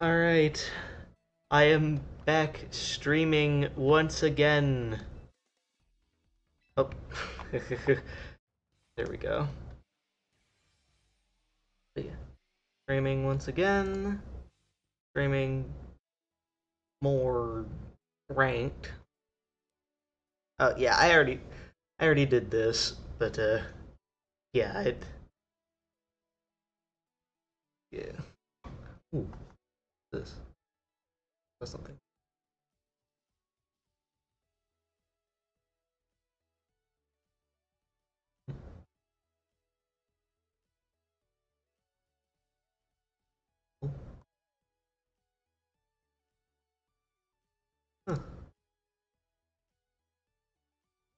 Alright, I am back streaming once again. Oh, there we go. Yeah. Streaming once again. Streaming more ranked. Oh yeah, I already did this, but yeah, yeah. Ooh, this. That's something. Huh.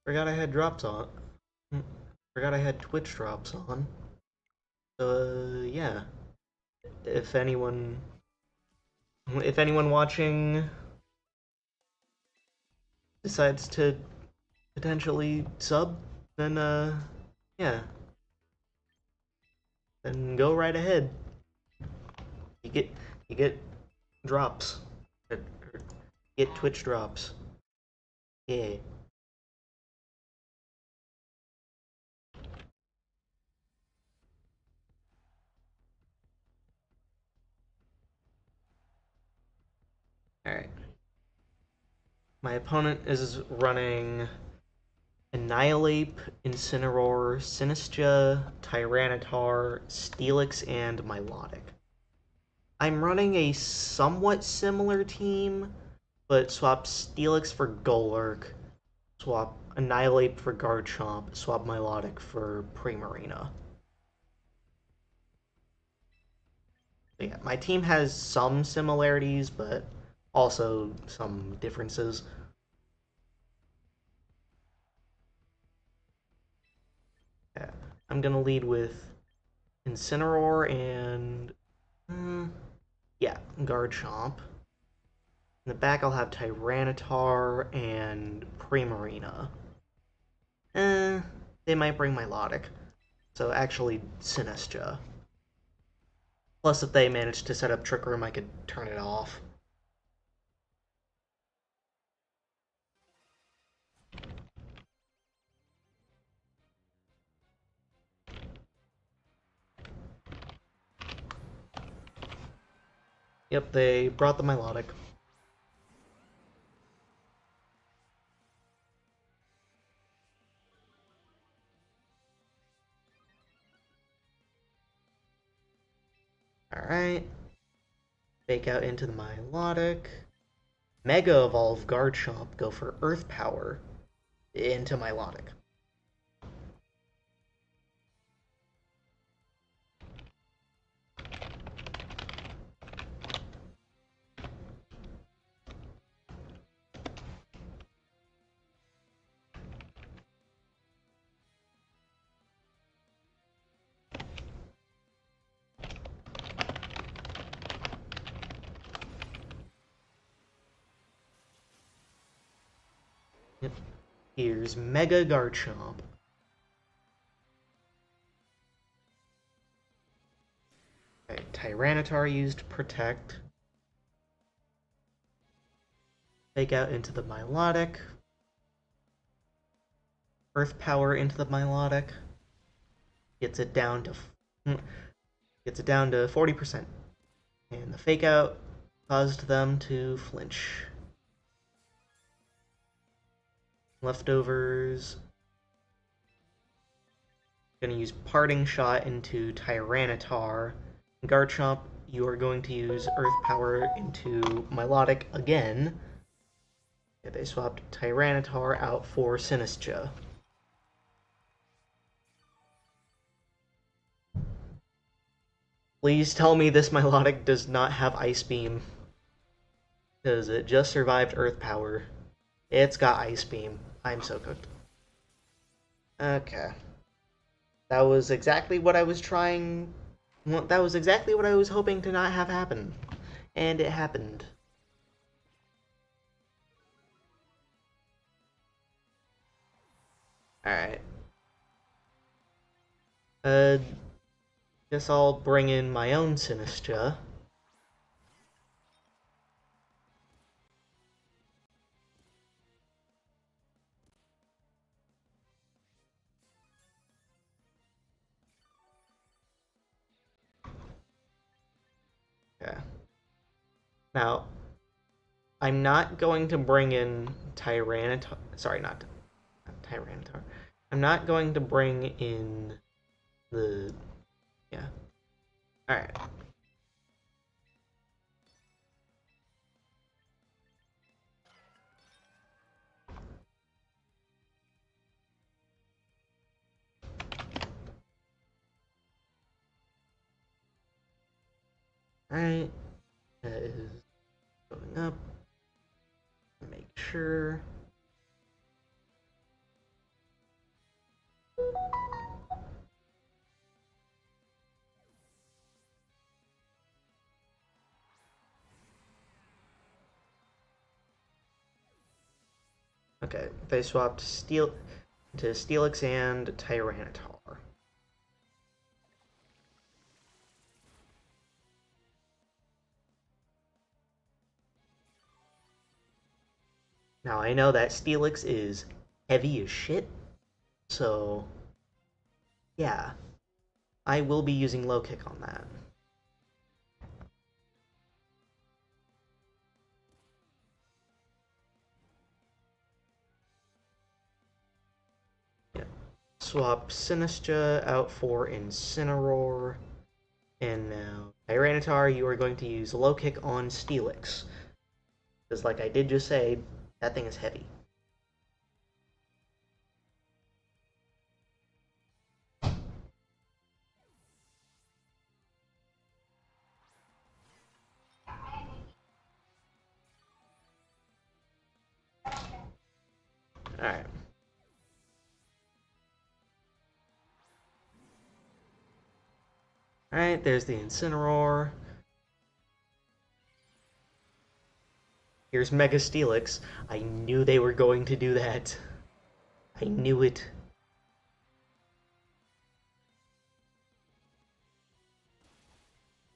Forgot I had drops on. Hmm. Forgot I had Twitch drops on. So yeah, if anyone if anyone watching decides to potentially sub, then yeah, then go right ahead. You get you get drops. Or get Twitch drops. Yeah. Alright. My opponent is running Annihilate, Incineroar, Sinistra, Tyranitar, Steelix, and Milotic. I'm running a somewhat similar team, but swap Steelix for Golurk, swap Annihilate for Garchomp, swap Milotic for Primarina. Yeah, my team has some similarities, but also some differences. Yeah, I'm gonna lead with Incineroar and yeah, Garchomp. In the back, I'll have Tyranitar and Primarina. Eh, they might bring Milotic. So actually, Sinistra. Plus, if they manage to set up Trick Room, I could turn it off. Yep, they brought the Milotic. Alright. Fake out into the Milotic. Mega Evolve Garchomp, go for Earth Power into Milotic. Yep. Here's Mega Garchomp. Okay, Tyranitar used Protect. Fake out into the Milotic. Earth Power into the Milotic. Gets it down to 40%. And the fake out caused them to flinch. Leftovers. Gonna use Parting Shot into Tyranitar. Garchomp, you are going to use Earth Power into Milotic again. Yeah, they swapped Tyranitar out for Sinistra. Please tell me this Milotic does not have Ice Beam. Because it just survived Earth Power. It's got Ice Beam. I'm so cooked. Okay. That was exactly what I was trying... Well, that was exactly what I was hoping to not have happen. And it happened. Alright. Guess I'll bring in my own Sinistra. Now, I'm not going to bring in Tyranitar. Sorry, not Tyranitar. I'm not going to bring in the. Yeah. Alright. Alright. That is going up. Make sure. Okay, they swapped Steel to Steelix and Tyranitar. Now I know that Steelix is heavy as shit, so yeah, I will be using low kick on that. Yeah. Swap Sinistcha out for Incineroar. And now, Tyranitar, you are going to use low kick on Steelix. Because like I did just say, that thing is heavy. Alright. Alright, there's the Incineroar. Here's Mega Steelix. I knew they were going to do that. I knew it.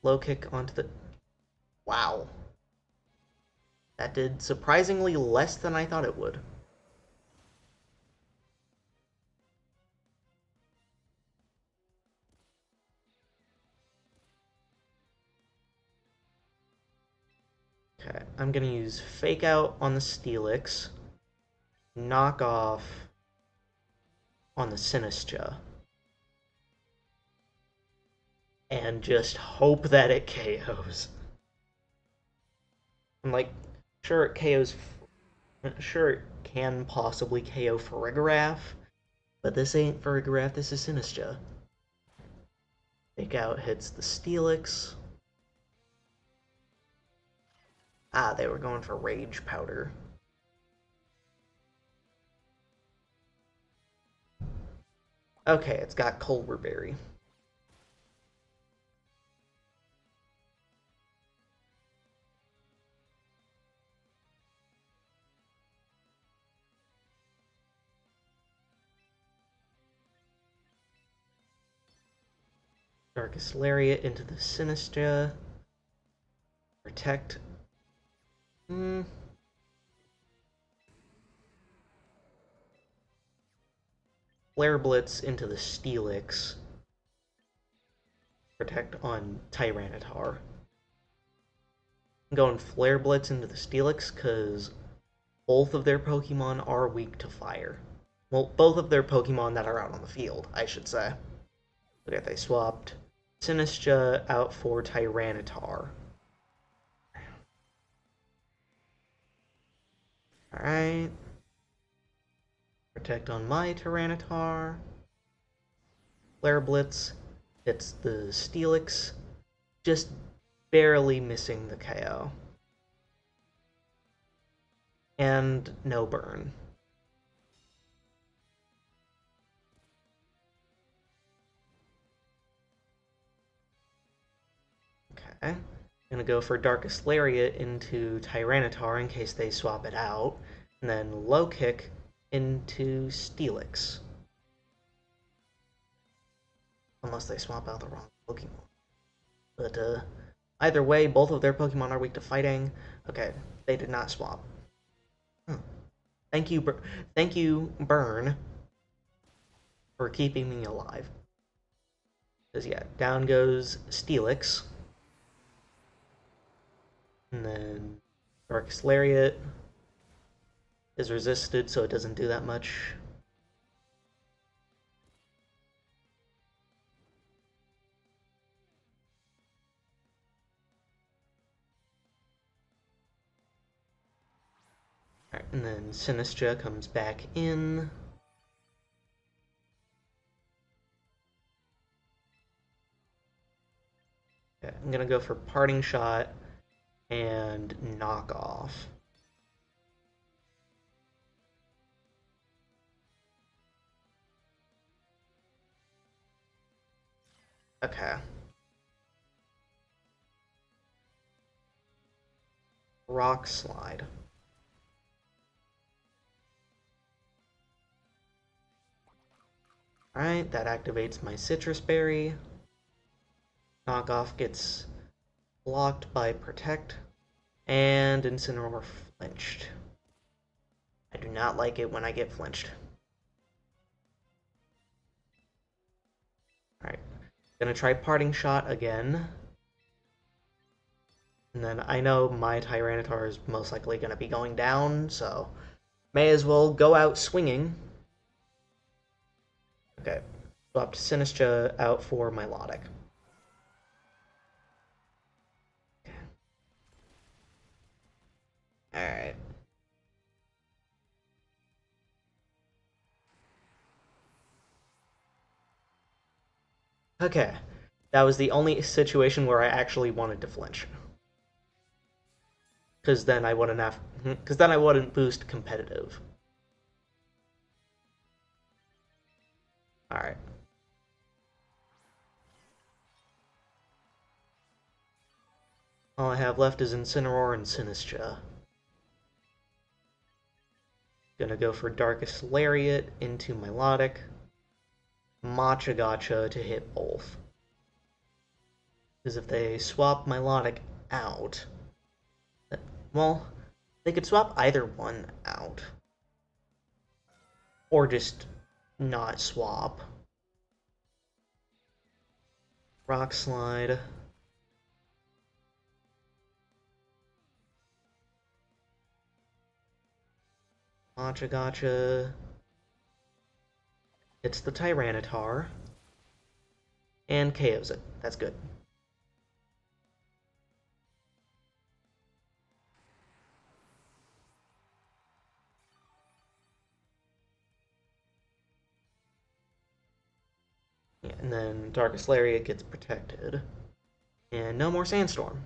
Low kick onto the... Wow. That did surprisingly less than I thought it would. Okay, I'm gonna use Fake Out on the Steelix. Knock off on the Sinistcha. And just hope that it KOs. I'm like, sure it KOs, sure it can possibly KO Farigiraf, but this ain't Farigiraf, this is Sinistcha. Fake Out hits the Steelix. Ah, they were going for Rage Powder. Okay, it's got Culver Berry. Darkest Lariat into the Sinistcha. Protect. Flare Blitz into the Steelix. Protect on Tyranitar. I'm going Flare Blitz into the Steelix because both of their Pokemon are weak to fire. Well, both of their Pokemon that are out on the field, I should say. Okay, they swapped Sinistcha out for Tyranitar. Alright. Protect on my Tyranitar. Flare Blitz hits the Steelix, just barely missing the KO. And no burn. Okay. Gonna go for Darkest Lariat into Tyranitar in case they swap it out. And then Low Kick into Steelix. Unless they swap out the wrong Pokemon. But either way, both of their Pokemon are weak to fighting. Okay, they did not swap. Thank you, Burn, for keeping me alive. Because yeah, down goes Steelix. And then Darkest Lariat is resisted, so it doesn't do that much. Alright, and then Sinistra comes back in. Okay, I'm gonna go for Parting Shot and Knock Off. Okay. Rock Slide. Alright, that activates my Citrus Berry. Knockoff gets blocked by Protect. And Incineroar flinched. I do not like it when I get flinched. Alright. Gonna try Parting Shot again. And then I know my Tyranitar is most likely gonna be going down, so may as well go out swinging. Okay. Swapped Sinistra out for Milotic. Alright. Okay. That was the only situation where I actually wanted to flinch. Because then I wouldn't boost competitive. Alright. All I have left is Incineroar and Sinistra. Gonna go for Darkest Lariat into Milotic. Matcha Gotcha to hit both. Because if they swap Milotic out, well, they could swap either one out. Or just not swap. Rock Slide. Matcha Gotcha. Hits the Tyranitar. And KOs it. That's good. Yeah, and then Darkest Lariat gets protected. And no more Sandstorm.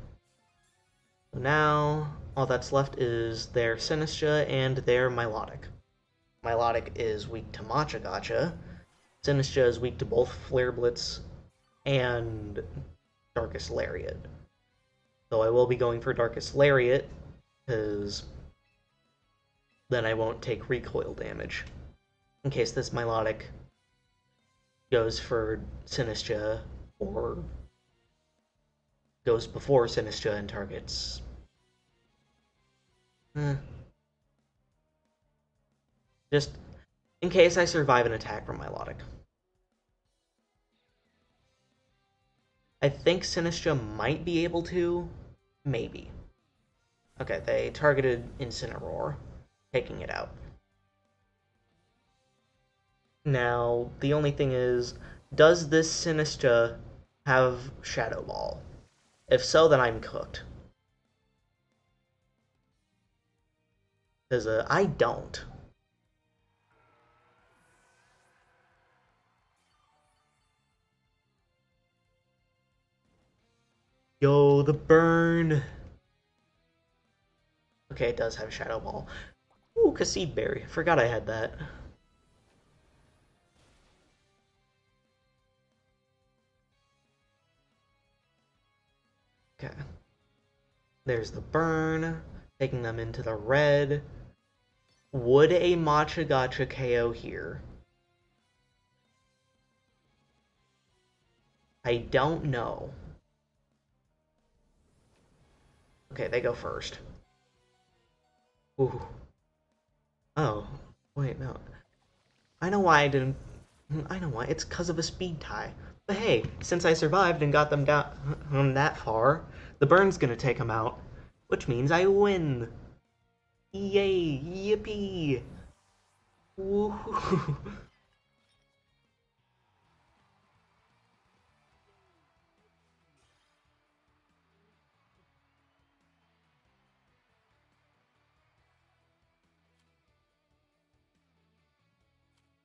So now, all that's left is their Sinistra and their Milotic. Milotic is weak to Matcha Gotcha. Sinistra is weak to both Flare Blitz and Darkest Lariat. So I will be going for Darkest Lariat, because then I won't take recoil damage. In case this Milotic goes for Sinistra, or goes before Sinistra and targets. Just in case I survive an attack from Milotic. I think Sinistra might be able to. Maybe. Okay, they targeted Incineroar, taking it out. Now, the only thing is, does this Sinistra have Shadow Ball? If so, then I'm cooked. Because I don't. Yo, the burn! Okay, it does have Shadow Ball. Ooh, Casseed Berry. Forgot I had that. Okay. There's the burn, taking them into the red. Would a Matcha Gotcha KO here? I don't know. Okay, they go first. Ooh. Oh, wait, no. I know why I didn't... I know why. It's because of a speed tie. But hey, since I survived and got them down that far, the burn's gonna take them out, which means I win. Yay! Yippee! Woohoo!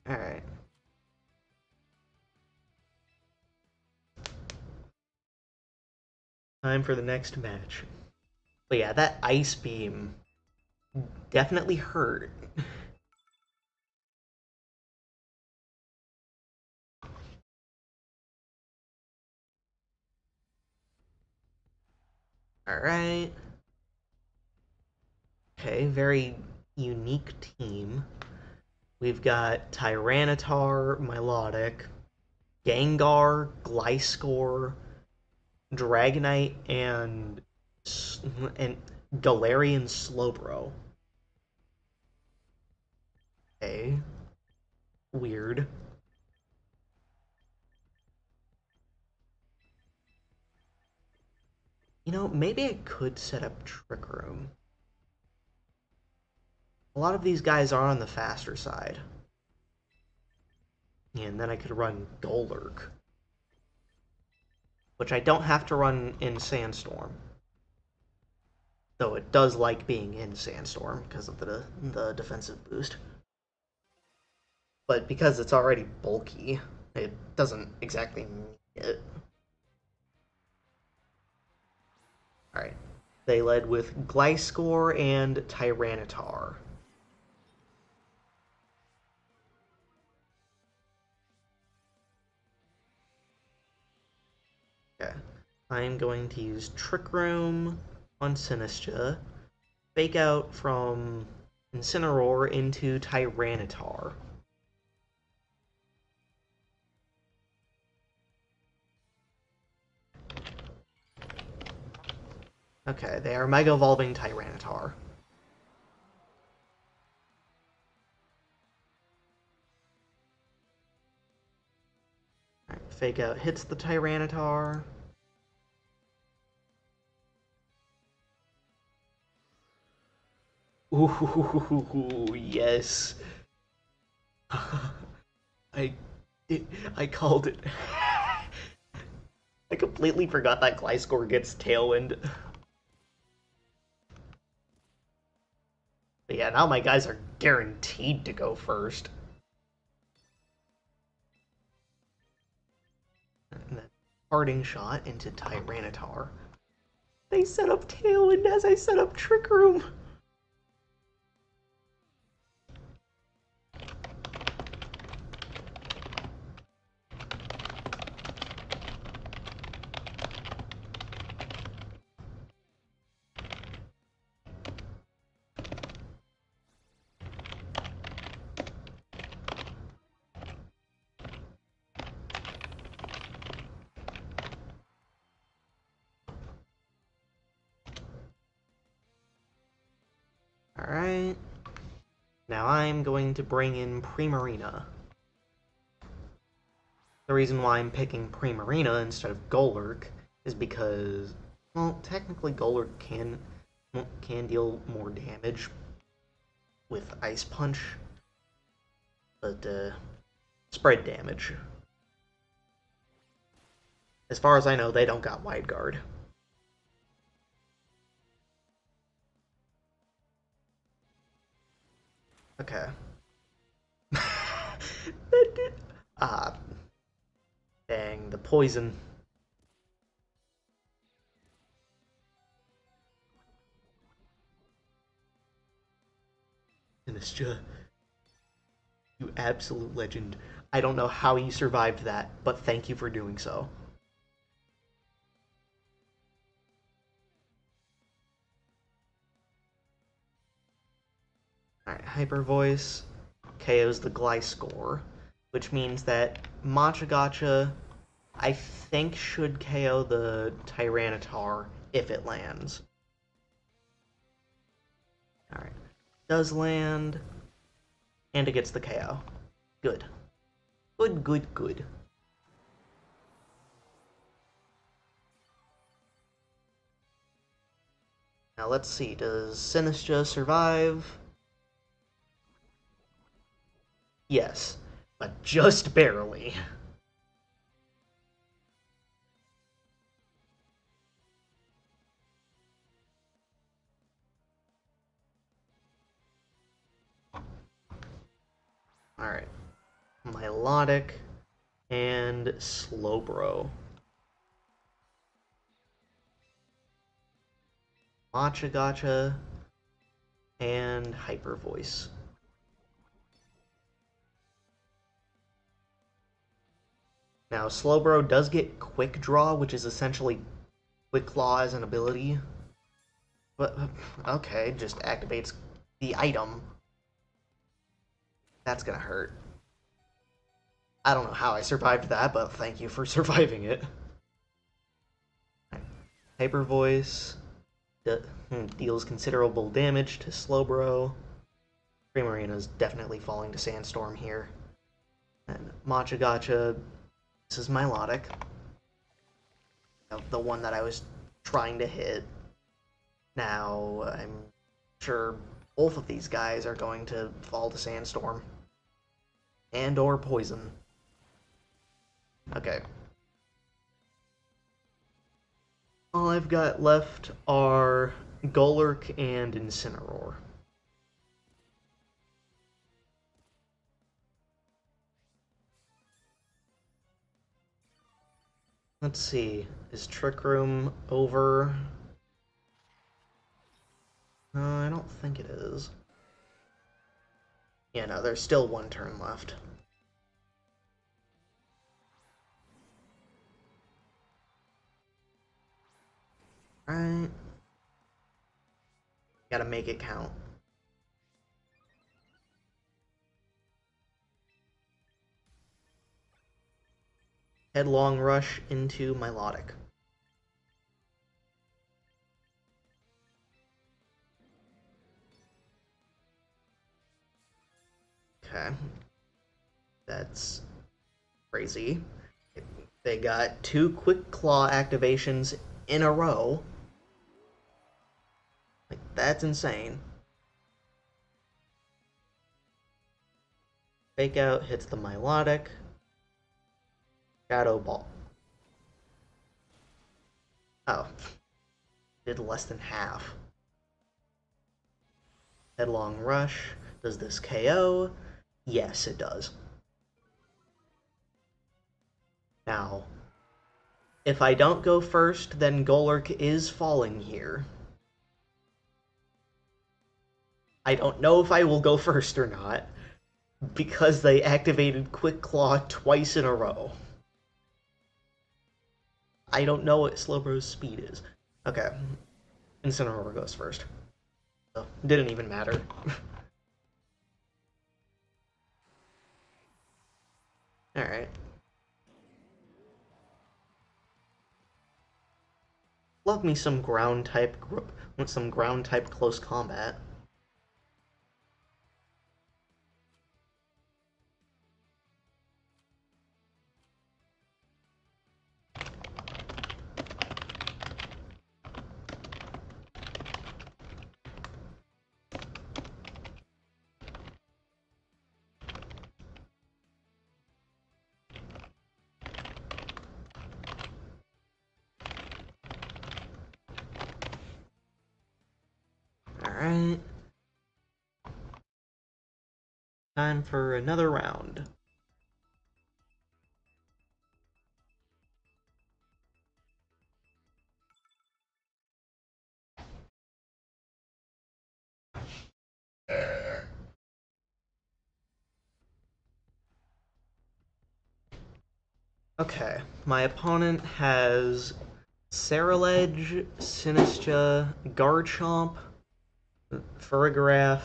Alright. Time for the next match. But yeah, that ice beam definitely hurt. Alright. Okay, very unique team. We've got Tyranitar, Milotic, Gengar, Gliscor, Dragonite, and Galarian Slowbro. Okay. Weird. You know, maybe I could set up Trick Room. A lot of these guys are on the faster side. And then I could run Golurk, which I don't have to run in Sandstorm. Though it does like being in Sandstorm because of the defensive boost. But because it's already bulky, it doesn't exactly need it. Alright. They led with Gliscor and Tyranitar. Okay. I'm going to use Trick Room on Sinistcha, Fake Out from Incineroar into Tyranitar. Okay, they are Mega Evolving Tyranitar. Right, Fake Out hits the Tyranitar. Ooh, yes. I, I called it. I completely forgot that Gliscor gets Tailwind. But yeah, now my guys are guaranteed to go first. And then parting shot into Tyranitar. They set up Tailwind as I set up Trick Room. Alright. Now I'm going to bring in Primarina. The reason why I'm picking Primarina instead of Golurk is because, well, technically Golurk can deal more damage with Ice Punch, but spread damage. As far as I know, they don't got Wide Guard. Okay. That did. Ah, dang, the poison. Sinistra, you absolute legend. I don't know how you survived that, but thank you for doing so. Alright, Hyper Voice KOs the Gliscor, which means that Machagacha, I think, should KO the Tyranitar if it lands. Alright, does land, and it gets the KO. Good. Good, good, good. Now let's see, does Sinistcha survive? Yes, but just barely. Alright. Milotic and Slowbro. Matcha Gotcha and Hyper Voice. Now, Slowbro does get Quick Draw, which is essentially Quick Claw as an ability. But, okay, just activates the item. That's gonna hurt. I don't know how I survived that, but thank you for surviving it. Hyper Voice deals considerable damage to Slowbro. Primarina's definitely falling to Sandstorm here. And Matcha Gotcha, this is Milotic. The one that I was trying to hit. Now, I'm sure both of these guys are going to fall to Sandstorm. And or Poison. Okay. All I've got left are Golurk and Incineroar. Let's see, is Trick Room over? I don't think it is. Yeah, no, there's still one turn left. Alright. Gotta make it count. Headlong Rush into Milotic. Okay. That's crazy. They got 2 Quick Claw activations in a row. Like, that's insane. Fake Out hits the Milotic. Shadow Ball. Oh. Did less than half. Headlong Rush. Does this KO? Yes, it does. Now, if I don't go first, then Golurk is falling here. I don't know if I will go first or not, because they activated Quick Claw twice in a row. I don't know what Slowbro's speed is. Okay, Incineroar goes first. So, didn't even matter. Alright. Love me some ground type some ground type close combat. Alright. Time for another round. Okay, my opponent has Ceruledge, Sinistcha, Garchomp, Farigiraf,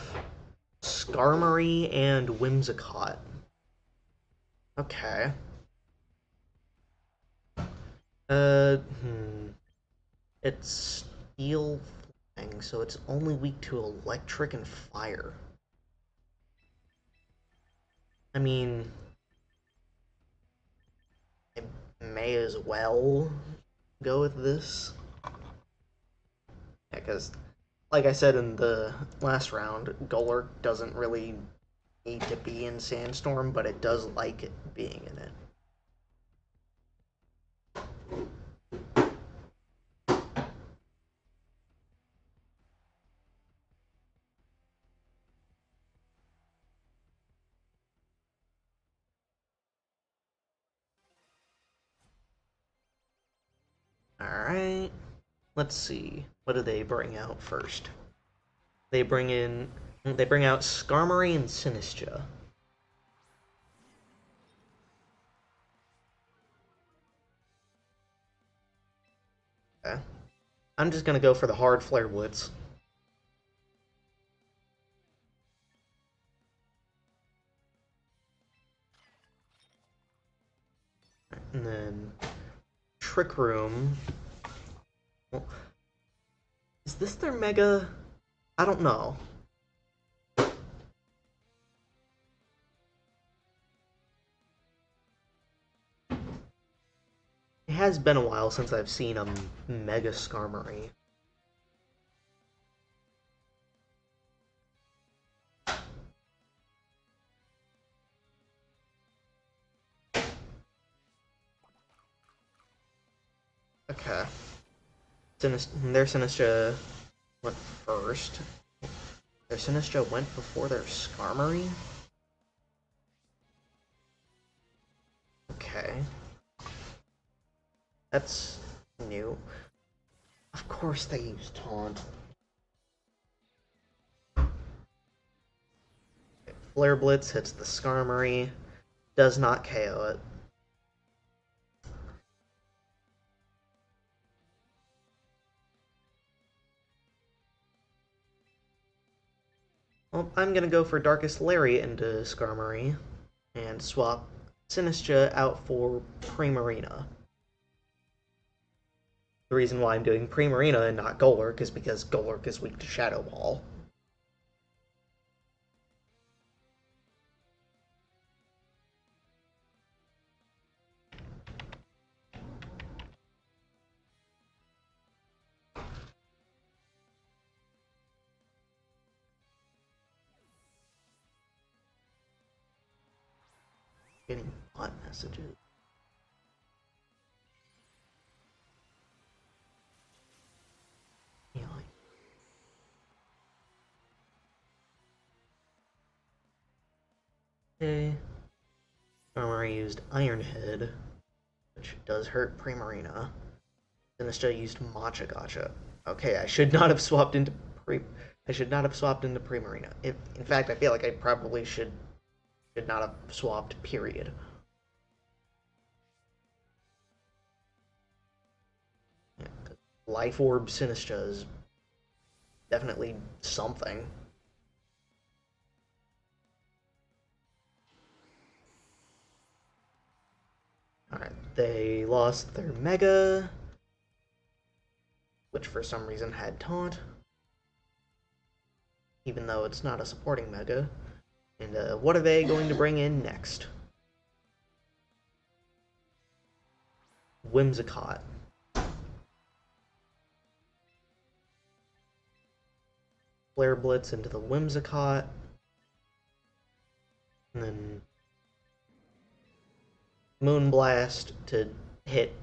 Skarmory, and Whimsicott. Okay. Uh, hmm. It's Steel Fang, so it's only weak to Electric and Fire. I mean, I may as well go with this. Yeah, because like I said in the last round, Golurk doesn't really need to be in Sandstorm, but it does like it being in it. Alright. Let's see. What do they bring out first? They bring out Skarmory and Sinistcha. Okay. I'm just gonna go for the hard Flare Blitz. And then Trick Room. Well, is this their Mega? I don't know. It has been a while since I've seen a Mega Skarmory. Okay. Their Sinistcha went first. Their Sinistcha went before their Skarmory? Okay. That's new. Of course they use Taunt. Flare Blitz hits the Skarmory. Does not KO it. Well, I'm gonna go for Darkest Lariat into Skarmory and swap Sinistcha out for Primarina. The reason why I'm doing Primarina and not Golurk is because Golurk is weak to Shadow Ball. Getting bot messages. Okay. Skarmory used Iron Head, which does hurt Primarina. Sinistcha used Matcha Gotcha. Okay, I should not have swapped into Primarina. In fact, I feel like I probably should not have swapped. Period. Yeah, Life Orb Sinistcha is definitely something. Alright, they lost their Mega, which for some reason had Taunt, even though it's not a supporting Mega. And what are they going to bring in next? Whimsicott. Flare Blitz into the Whimsicott. And then Moonblast to hit.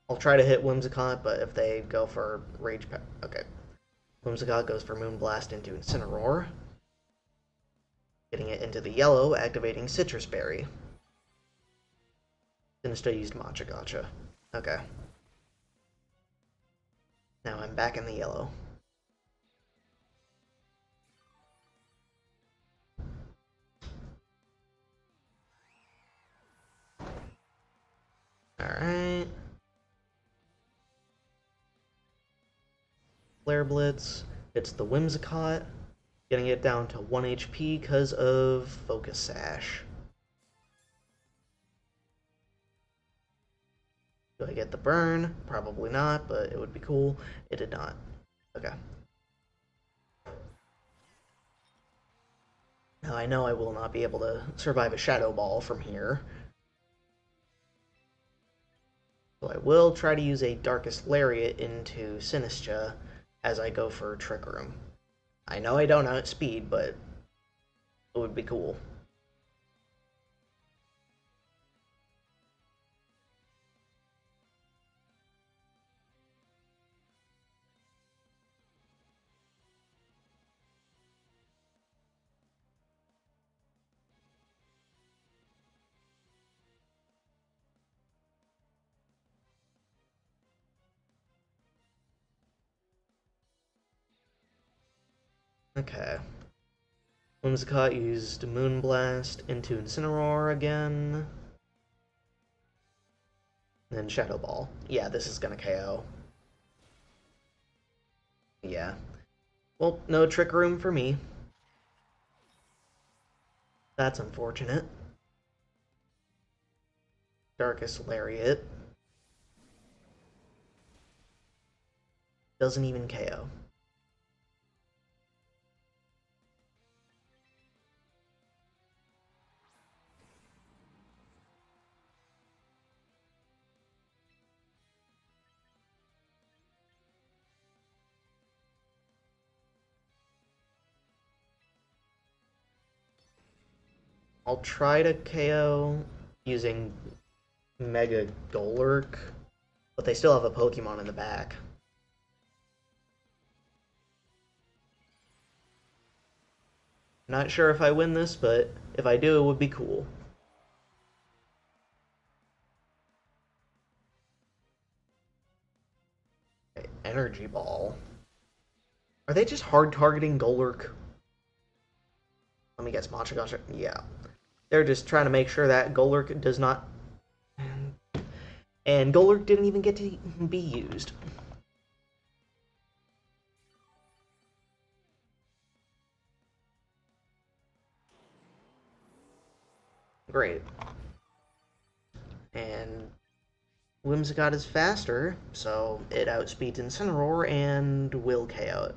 I'll try to hit Whimsicott, but if they go for Rage... Okay. Whimsicott goes for Moonblast into Incineroar. Getting it into the yellow, activating Citrus Berry. Sinistcha used Matcha Gotcha. Okay. Now I'm back in the yellow. Alright. Flare Blitz. It's the Whimsicott. Getting it down to 1 HP because of Focus Sash. Do I get the burn? Probably not, but it would be cool. It did not. Okay. Now I know I will not be able to survive a Shadow Ball from here. So I will try to use a Darkest Lariat into Sinistcha as I go for Trick Room. I know I don't outspeed, but it would be cool. Okay. Whimsicott used Moonblast into Incineroar again. And then Shadow Ball. Yeah, this is gonna KO. Yeah. Well, no Trick Room for me. That's unfortunate. Darkest Lariat. Doesn't even KO. I'll try to KO using Mega Golurk, but they still have a Pokemon in the back. Not sure if I win this, but if I do, it would be cool. Okay, Energy Ball. Are they just hard targeting Golurk? Let me guess, Machagosha. Yeah. They're just trying to make sure that Golurk does not. And Golurk didn't even get to be used. Great. And Whimsicott is faster, so it outspeeds Incineroar and will KO it.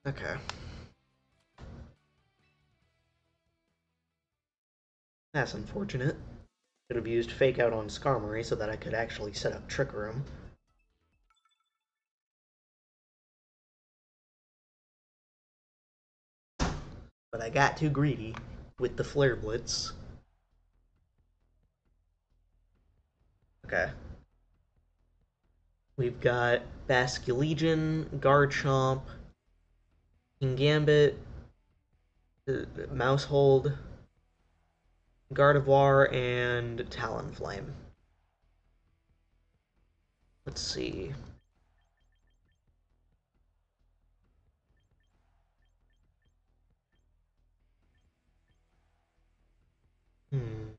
Okay. That's unfortunate. Could have used Fake Out on Skarmory so that I could actually set up Trick Room. But I got too greedy with the Flare Blitz. Okay. We've got Basculegion, Garchomp, Kingambit, Mousehold, Gardevoir, and Talonflame. Let's see. Hmm.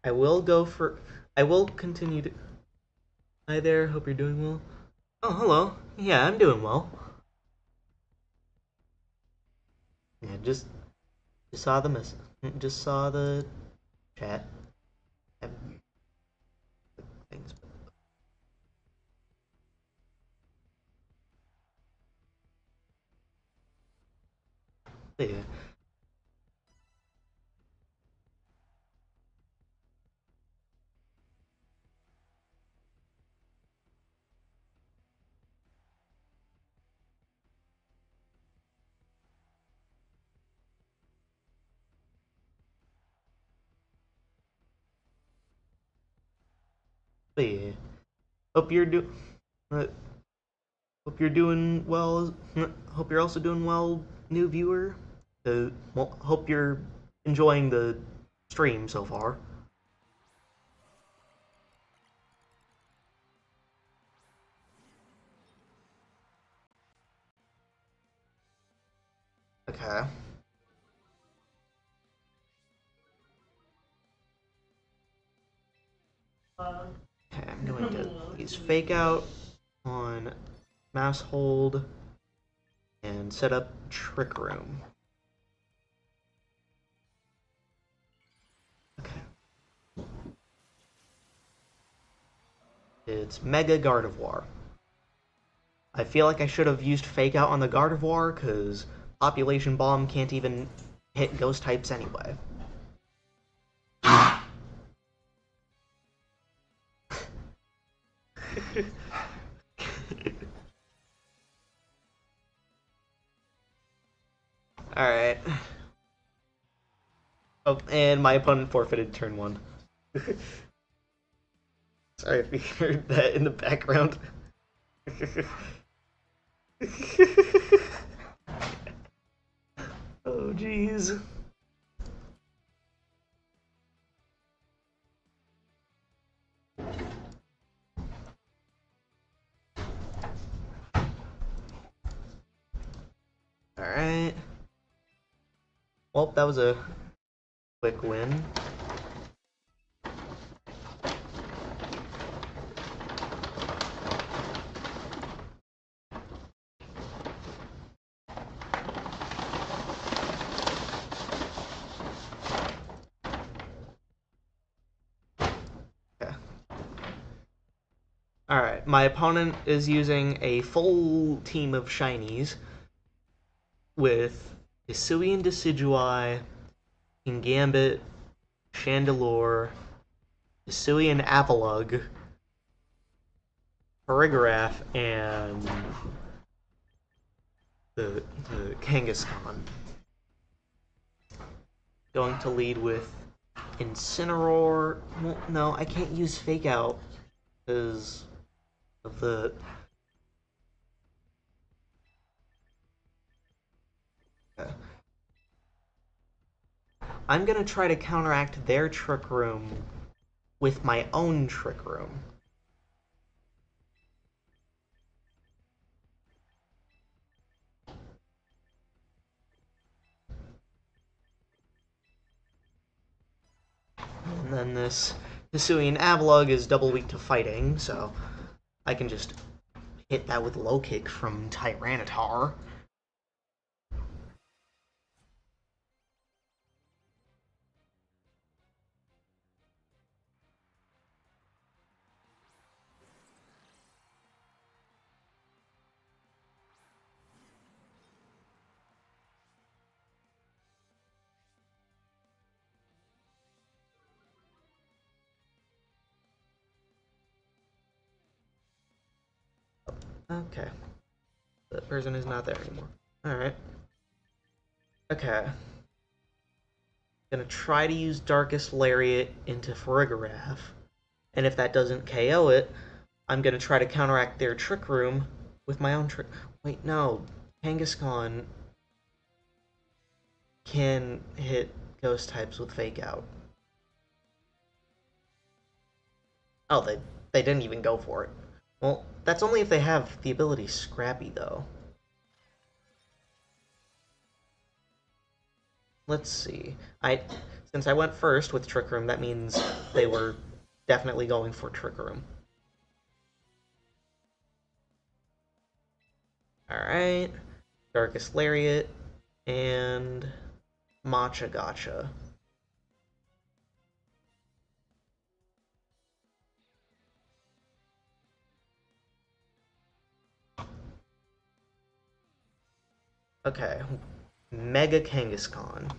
I will go for. I will continue to. Hi there, hope you're doing well. Oh, hello. Yeah, I'm doing well. Yeah, just saw the miss. Just saw the chat. Things. But yeah. But yeah. Hope you're do. Uh, Hope you're doing well. Hope you're also doing well, new viewer. Well, hope you're enjoying the stream so far. Okay. Okay, I'm going to use Fake Out on Mouse Hold and set up Trick Room. Okay. It's Mega Gardevoir. I feel like I should have used Fake Out on the Gardevoir, because Population Bomb can't even hit Ghost types anyway. Alright. Oh, and my opponent forfeited turn 1. Sorry if you heard that in the background. Oh, jeez. Alright. Well, that was a quick win. Alright, my opponent is using a full team of shinies with Hisuian Decidueye, Kingambit, Chandelure, Hisuian Avalugg, Farigiraf, and the Kangaskhan. Going to lead with Incineroar. Well, no, I can't use Fake Out because of the... I'm gonna try to counteract their Trick Room with my own Trick Room. And then this Hisuian Avalugg is double weak to fighting, so I can just hit that with Low Kick from Tyranitar. Okay. That person is not there anymore. Alright. Okay. Gonna try to use Darkest Lariat into Farigiraf. And if that doesn't KO it, I'm gonna try to counteract their Trick Room with my own trick. Wait, no. Kangaskhan can hit Ghost types with Fake Out. Oh, they didn't even go for it. Well, that's only if they have the ability Scrappy, though. Let's see. Since I went first with Trick Room, that means they were definitely going for Trick Room. Alright. Darkest Lariat and Matcha Gotcha. Okay. Mega Kangaskhan.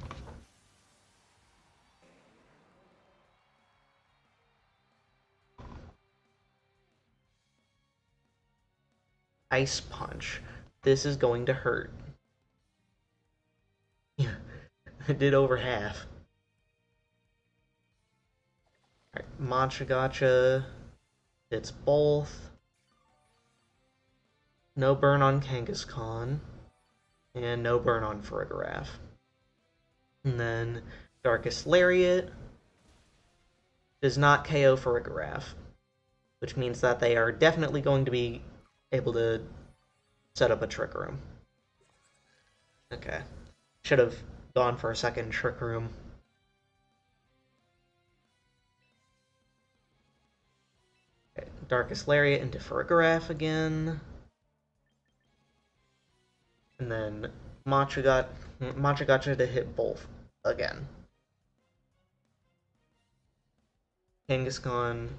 Ice Punch. This is going to hurt. Yeah, it did over half. Alright, Matcha Gotcha. It's both. No burn on Kangaskhan. And no burn on Farigiraf. And then Darkest Lariat does not KO Farigiraf, which means that they are definitely going to be able to set up a Trick Room. Okay. Should have gone for a second Trick Room. Okay. Darkest Lariat into Farigiraf again. And then Matcha Gotcha to hit both again. Kangaskhan.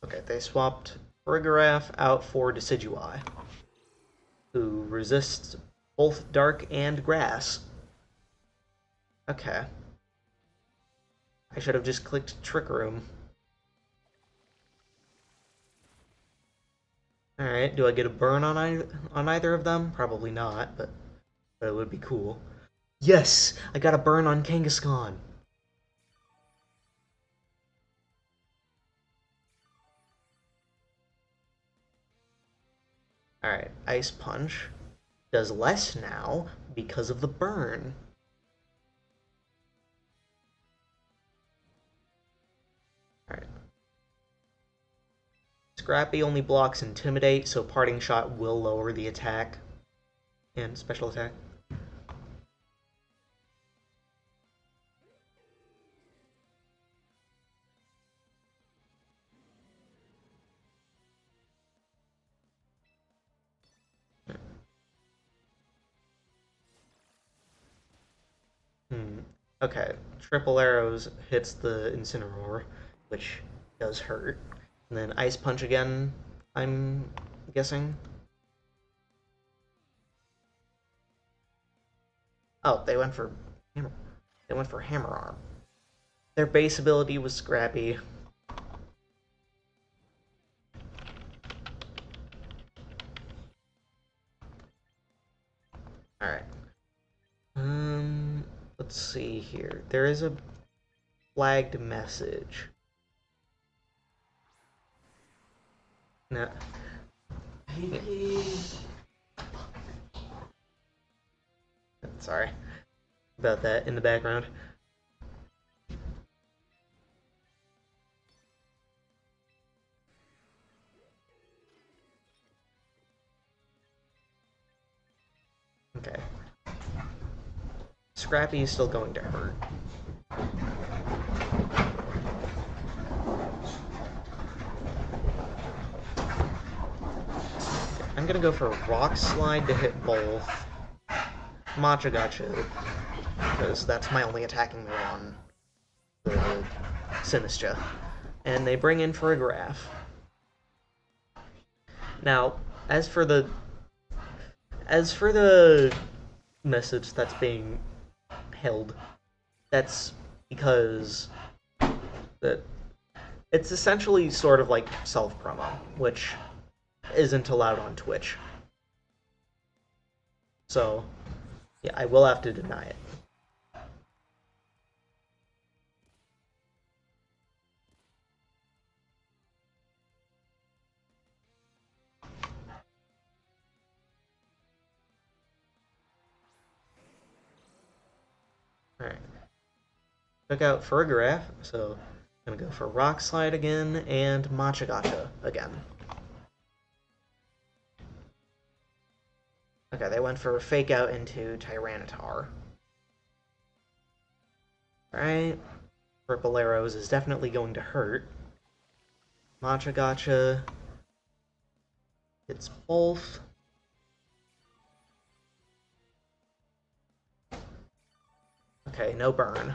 Okay, they swapped Farigiraf out for Decidueye, who resists both dark and grass. Okay. I should have just clicked Trick Room. Alright, do I get a burn on either of them? Probably not, but it would be cool. Yes! I got a burn on Kangaskhan! Alright, Ice Punch does less now because of the burn. Alright. Scrappy only blocks Intimidate, so Parting Shot will lower the attack and special attack. Okay, Triple Arrows hits the Incineroar, which does hurt. And then Ice Punch again, I'm guessing. Oh, they went for Hammer Arm. Their base ability was Scrappy. Alright. Let's see here. There is a flagged message. No. Sorry about that in the background. Okay. Scrappy is still going to hurt. I'm gonna go for Rock Slide to hit both. Machagacha, because that's my only attacking move on the Sinistcha. And they bring in Farigiraf. Now, as for the message that's being held, that's because that it's essentially sort of like self-promo, which isn't allowed on Twitch. So, yeah, I will have to deny it. Alright. Took out Farigiraf, so I'm gonna go for Rock Slide again and Machagacha again. Okay, they went for Fake Out into Tyranitar. Alright. Purple Arrows is definitely going to hurt. Machagacha. It's both. Okay, no burn.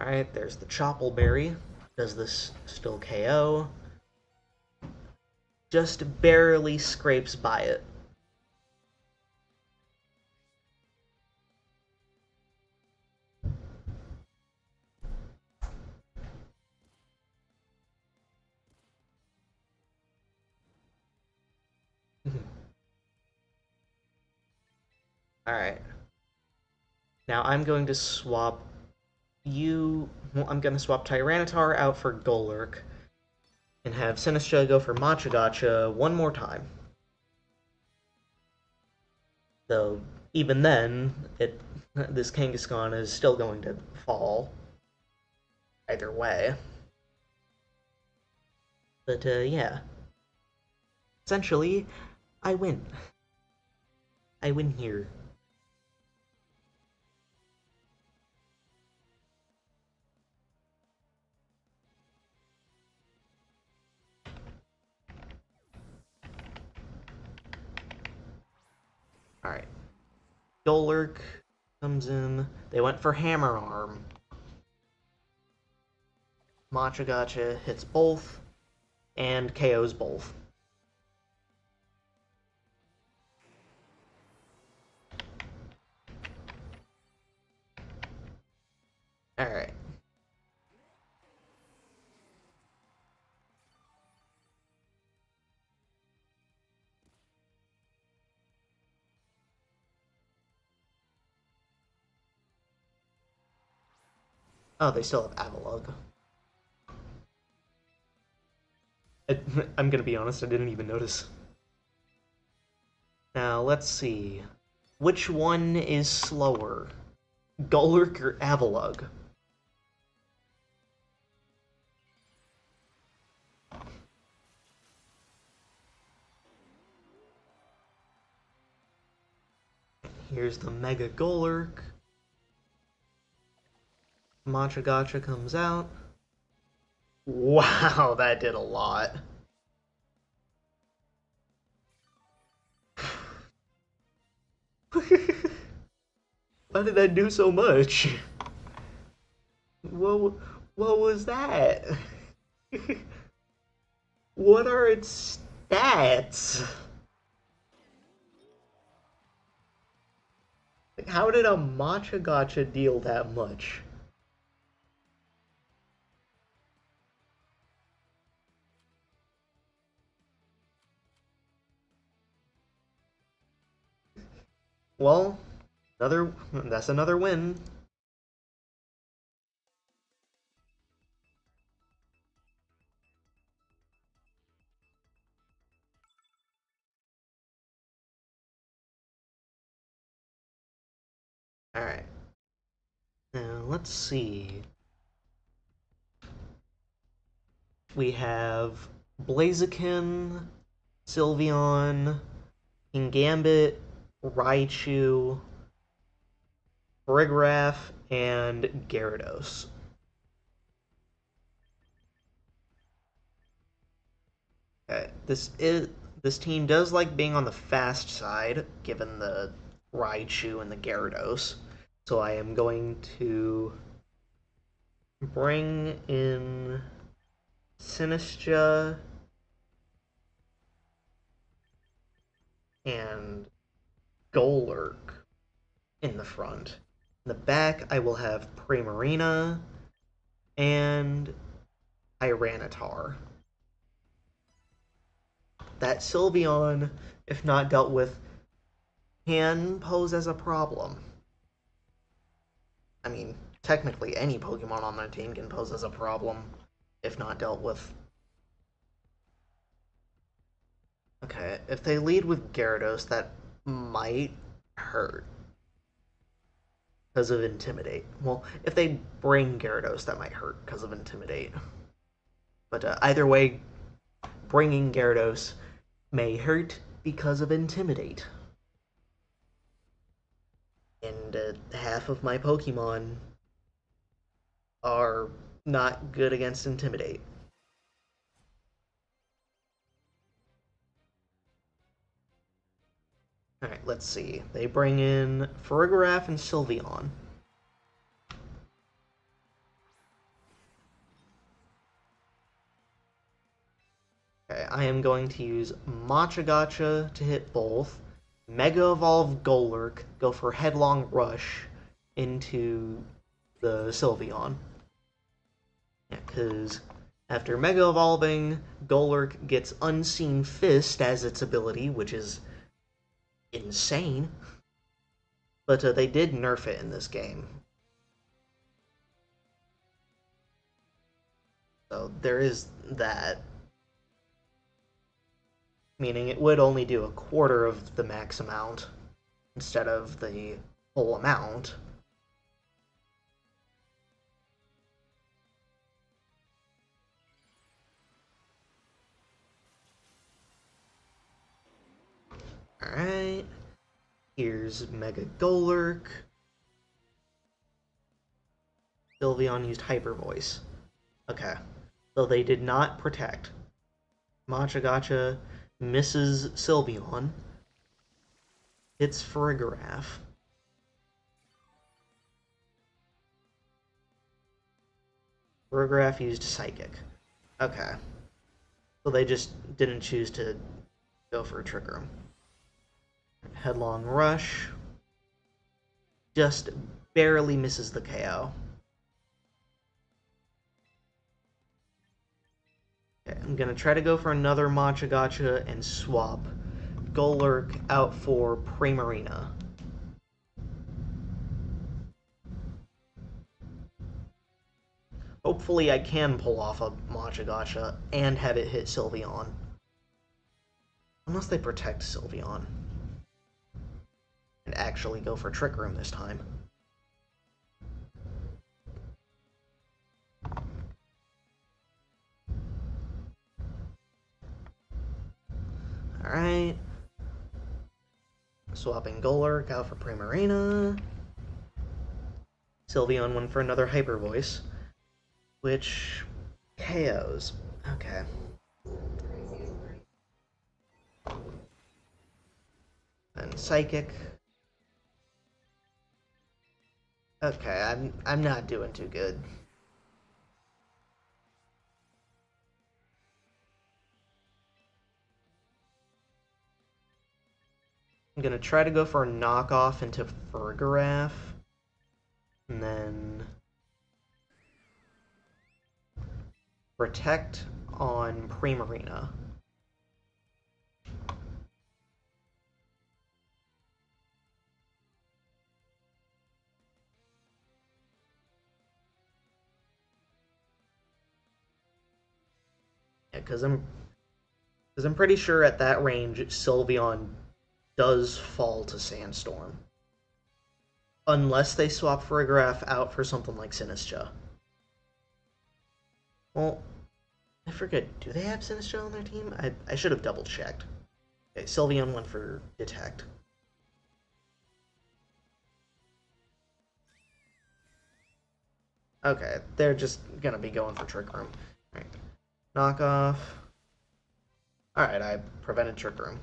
Alright, there's the Chople Berry. Does this still KO? Just barely scrapes by it. Alright. Now I'm going to swap you... Well, I'm going to swap Tyranitar out for Golurk and have Sinistcha go for Machagacha one more time. Though, even then, this Kangaskhan is still going to fall. Either way. But, yeah. Essentially, I win. I win here. Alright. Golurk comes in. They went for Hammer Arm. Machagacha hits both and KOs both. Alright. Oh, they still have Avalugg. I'm gonna be honest, I didn't even notice. Now, let's see. Which one is slower? Golurk or Avalugg? Here's the Mega Golurk. Machagacha comes out. Wow, that did a lot. Why did that do so much? What, what was that? What are its stats? How did a Machagacha deal that much? Well, that's another win. Alright. Now, let's see. We have Blaziken, Sylveon, Kingambit, Raichu, Farigiraf, and Gyarados. Okay, this team does like being on the fast side, given the Raichu and the Gyarados. So I am going to bring in Sinistcha and Golurk in the front. In the back, I will have Primarina and Tyranitar. That Sylveon, if not dealt with, can pose as a problem. I mean, technically any Pokemon on their team can pose as a problem if not dealt with. Okay, if they lead with Gyarados, that might hurt because of Intimidate. Well, if they bring Gyarados, that might hurt because of Intimidate. But either way, bringing Gyarados may hurt because of Intimidate. And half of my Pokemon are not good against Intimidate. Alright, let's see. They bring in Farigiraf and Sylveon. Okay, I am going to use Machagacha to hit both. Mega Evolve Golurk, go for Headlong Rush into the Sylveon. Yeah, because after Mega Evolving, Golurk gets Unseen Fist as its ability, which is insane. But they did nerf it in this game. So there is that. Meaning it would only do a quarter of the max amount instead of the full amount. Alright. Here's Mega Golurk. Sylveon used Hyper Voice. Okay. So they did not protect. Machagacha misses Sylveon. Hits Farigiraf. Rograph used Psychic. Okay. So they just didn't choose to go for a Trick Room. Headlong Rush. Just barely misses the KO. Okay, I'm going to try to go for another Machagacha and swap Golurk out for Primarina. Hopefully I can pull off a Machagacha and have it hit Sylveon. Unless they protect Sylveon. And actually go for Trick Room this time. Alright. Swapping Golurk out for Primarina. Sylveon went for another Hyper Voice, which KOs. Okay. And Psychic. Okay, I'm not doing too good. I'm gonna try to go for a knockoff into Farigiraf. And then Protect on Primarina. Yeah, because I'm pretty sure at that range Sylveon does fall to Sandstorm. Unless they swap Farigiraf out for something like Sinistcha. Well, I forget, do they have Sinistcha on their team? I should have double checked. Okay, Sylveon went for Detect. Okay, they're just gonna be going for Trick Room. Alright. Knockoff. Alright, I prevented Trick Room.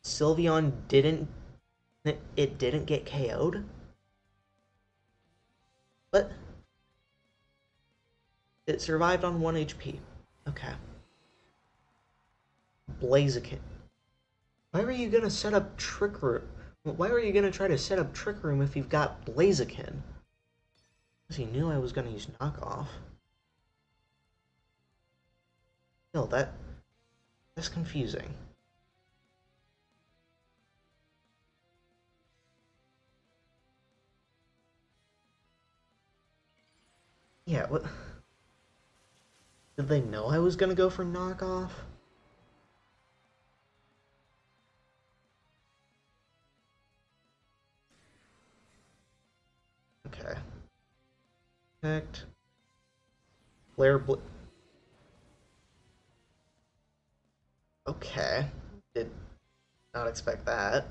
Sylveon didn't get KO'd? But it survived on 1 HP. Okay. Blaziken. Why were you gonna set up Trick Room? Why were you gonna try to set up Trick Room if you've got Blaziken? Because he knew I was gonna use Knockoff. No, that's confusing. Yeah, what? Did they know I was gonna go for Knockoff? Okay. Protect. Flare Okay. Did not expect that.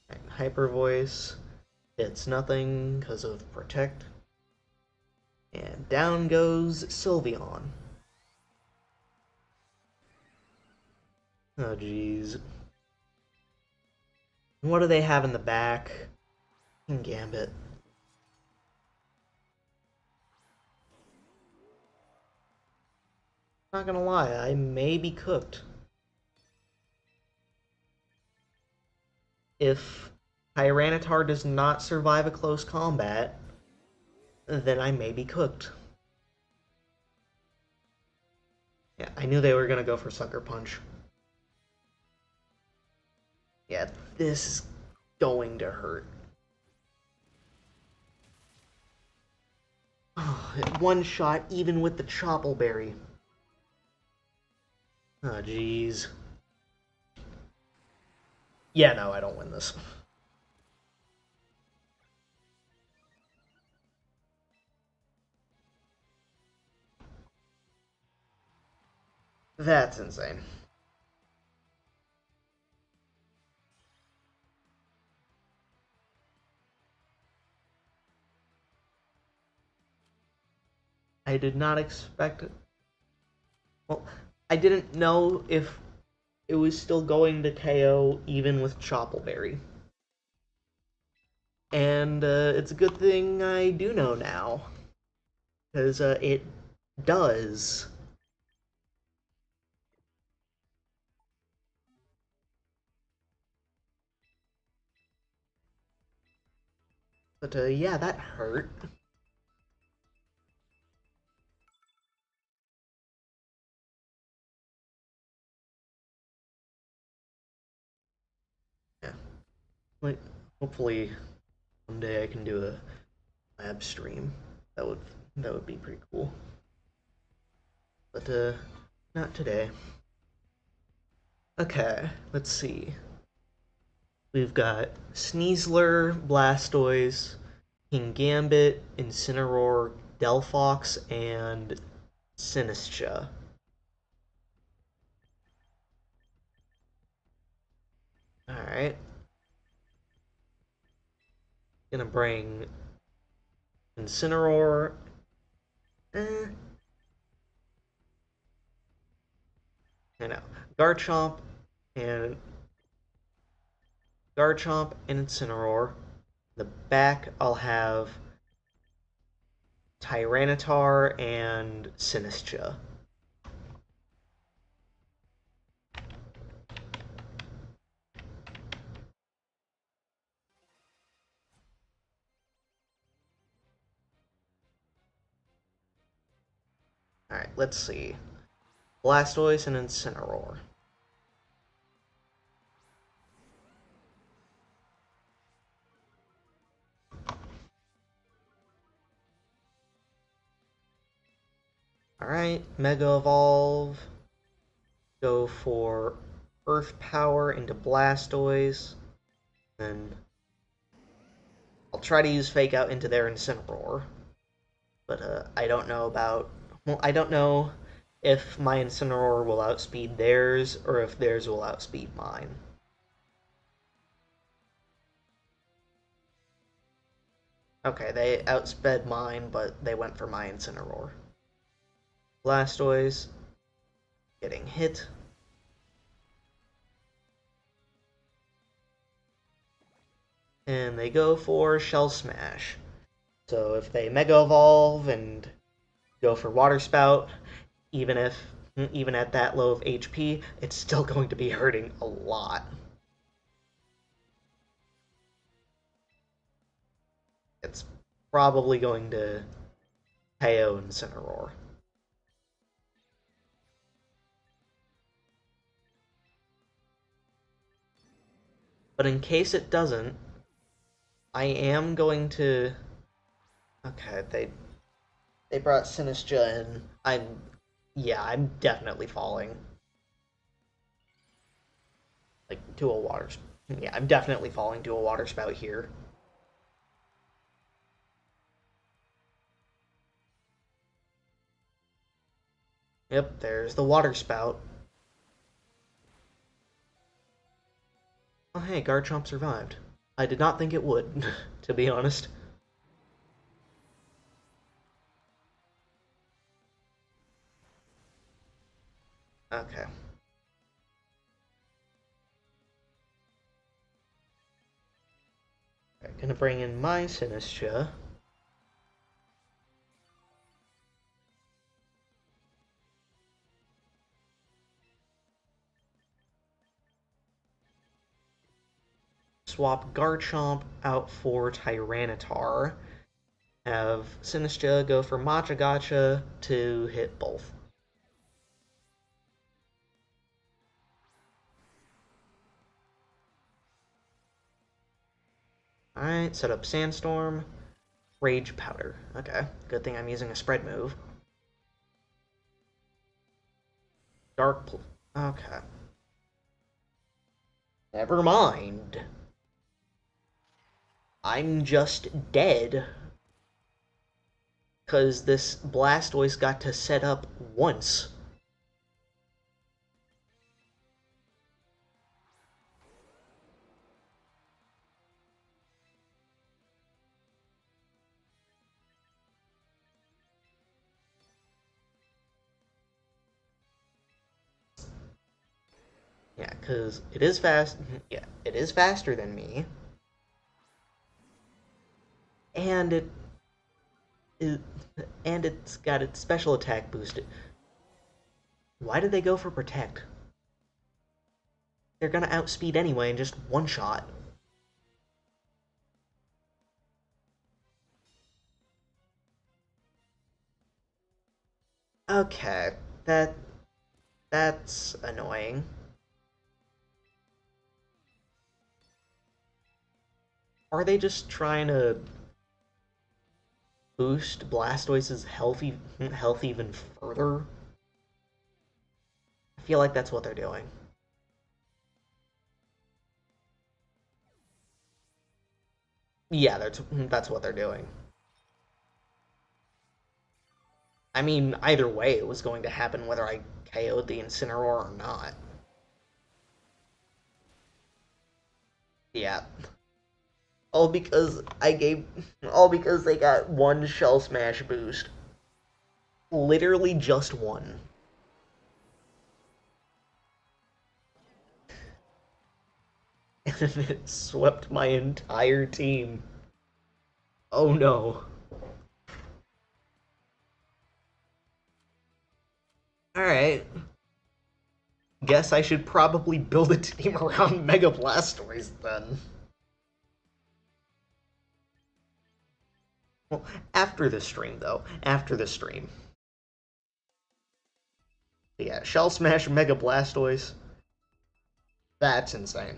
Right, Hyper Voice. It's nothing because of Protect. And down goes Sylveon. Oh, jeez. What do they have in the back? Gambit. Not gonna lie, I may be cooked. If Tyranitar does not survive a close combat, then I may be cooked. Yeah, I knew they were gonna go for Sucker Punch. Yeah, this is going to hurt. Oh, one shot even with the Choppleberry. Oh, jeez. Yeah, no, I don't win this. That's insane. I did not expect Well, I didn't know if it was still going to KO even with Choppleberry. And it's a good thing I do know now, because it does. But yeah, that hurt. Yeah, like hopefully one day I can do a lab stream. That would that would be pretty cool. But not today. Okay, let's see. We've got Sneasler, Blastoise, Kingambit, Incineroar, Delphox, and Sinistcha. Alright. Gonna bring Incineroar. Eh, I know. Garchomp and Incineroar. The back I'll have Tyranitar and Sinistcha. Alright, let's see. Blastoise and Incineroar. Alright, Mega Evolve. Go for Earth Power into Blastoise. Then I'll try to use Fake Out into their Incineroar. But I don't know about. Well, I don't know if my Incineroar will outspeed theirs or if theirs will outspeed mine. Okay, they outsped mine, but they went for my Incineroar. Blastoise getting hit. And they go for Shell Smash. So if they Mega Evolve and go for Water Spout, even at that low of HP, it's still going to be hurting a lot. It's probably going to KO Incineroar. But in case it doesn't, I am going to. Okay, they brought Sinistcha in. I'm definitely falling. Like to a water. Yeah, I'm definitely falling to a water spout here. Yep, there's the water spout. Oh hey, Garchomp survived. I did not think it would, to be honest. Okay. Right, gonna bring in my Sinistcha. Swap Garchomp out for Tyranitar. Have Sinistcha go for Matcha Gotcha to hit both. Alright, set up Sandstorm. Rage Powder. Okay, good thing I'm using a spread move. Dark. Okay. Never mind. I'm just dead. Because this Blastoise got to set up once. Yeah, because it is fast. Yeah, it is faster than me, and it and it's got its special attack boosted. Why did they go for protect? They're gonna outspeed anyway and just one shot. Okay, that that's annoying. Are they just trying to boost Blastoise's health even further? I feel like that's what they're doing. Yeah, that's what they're doing. I mean, either way, it was going to happen whether I KO'd the Incineroar or not. Yeah. All because I gave. All because they got one Shell Smash boost. Literally just one. And it swept my entire team. Oh no. Alright. Guess I should probably build a team around Mega Blastoise then. Well, after the stream, though. After the stream. Yeah, Shell Smash Mega Blastoise. That's insane.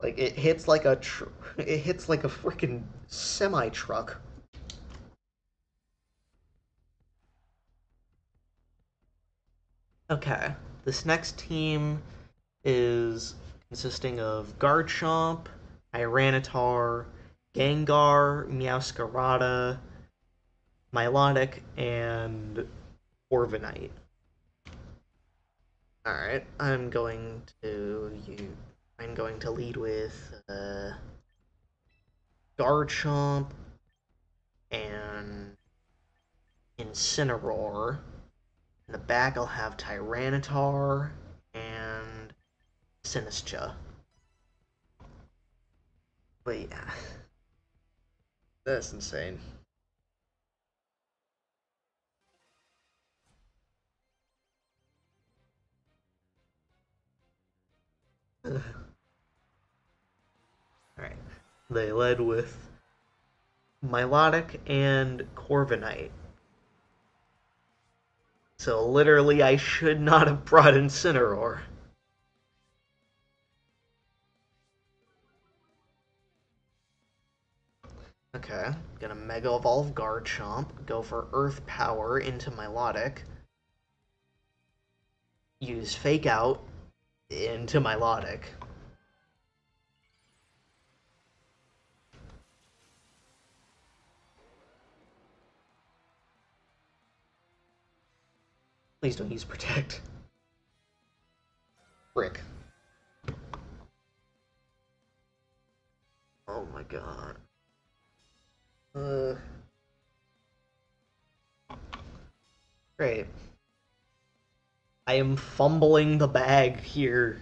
Like it hits like a freaking semi truck. Okay, this next team is consisting of Garchomp, Tyranitar, Gengar, Meowscarada, Milotic, and Corviknight. All right, I'm going to lead with Garchomp and Incineroar. In the back, I'll have Tyranitar and Sinistcha. But yeah, that's insane. Alright, they led with Milotic and Corviknight. So literally, I should not have brought Incineroar. Okay, gonna Mega Evolve Garchomp, go for Earth Power into Milotic, use Fake Out into Milotic. Please don't use Protect. Frick. Oh my god. Great. I am fumbling the bag here.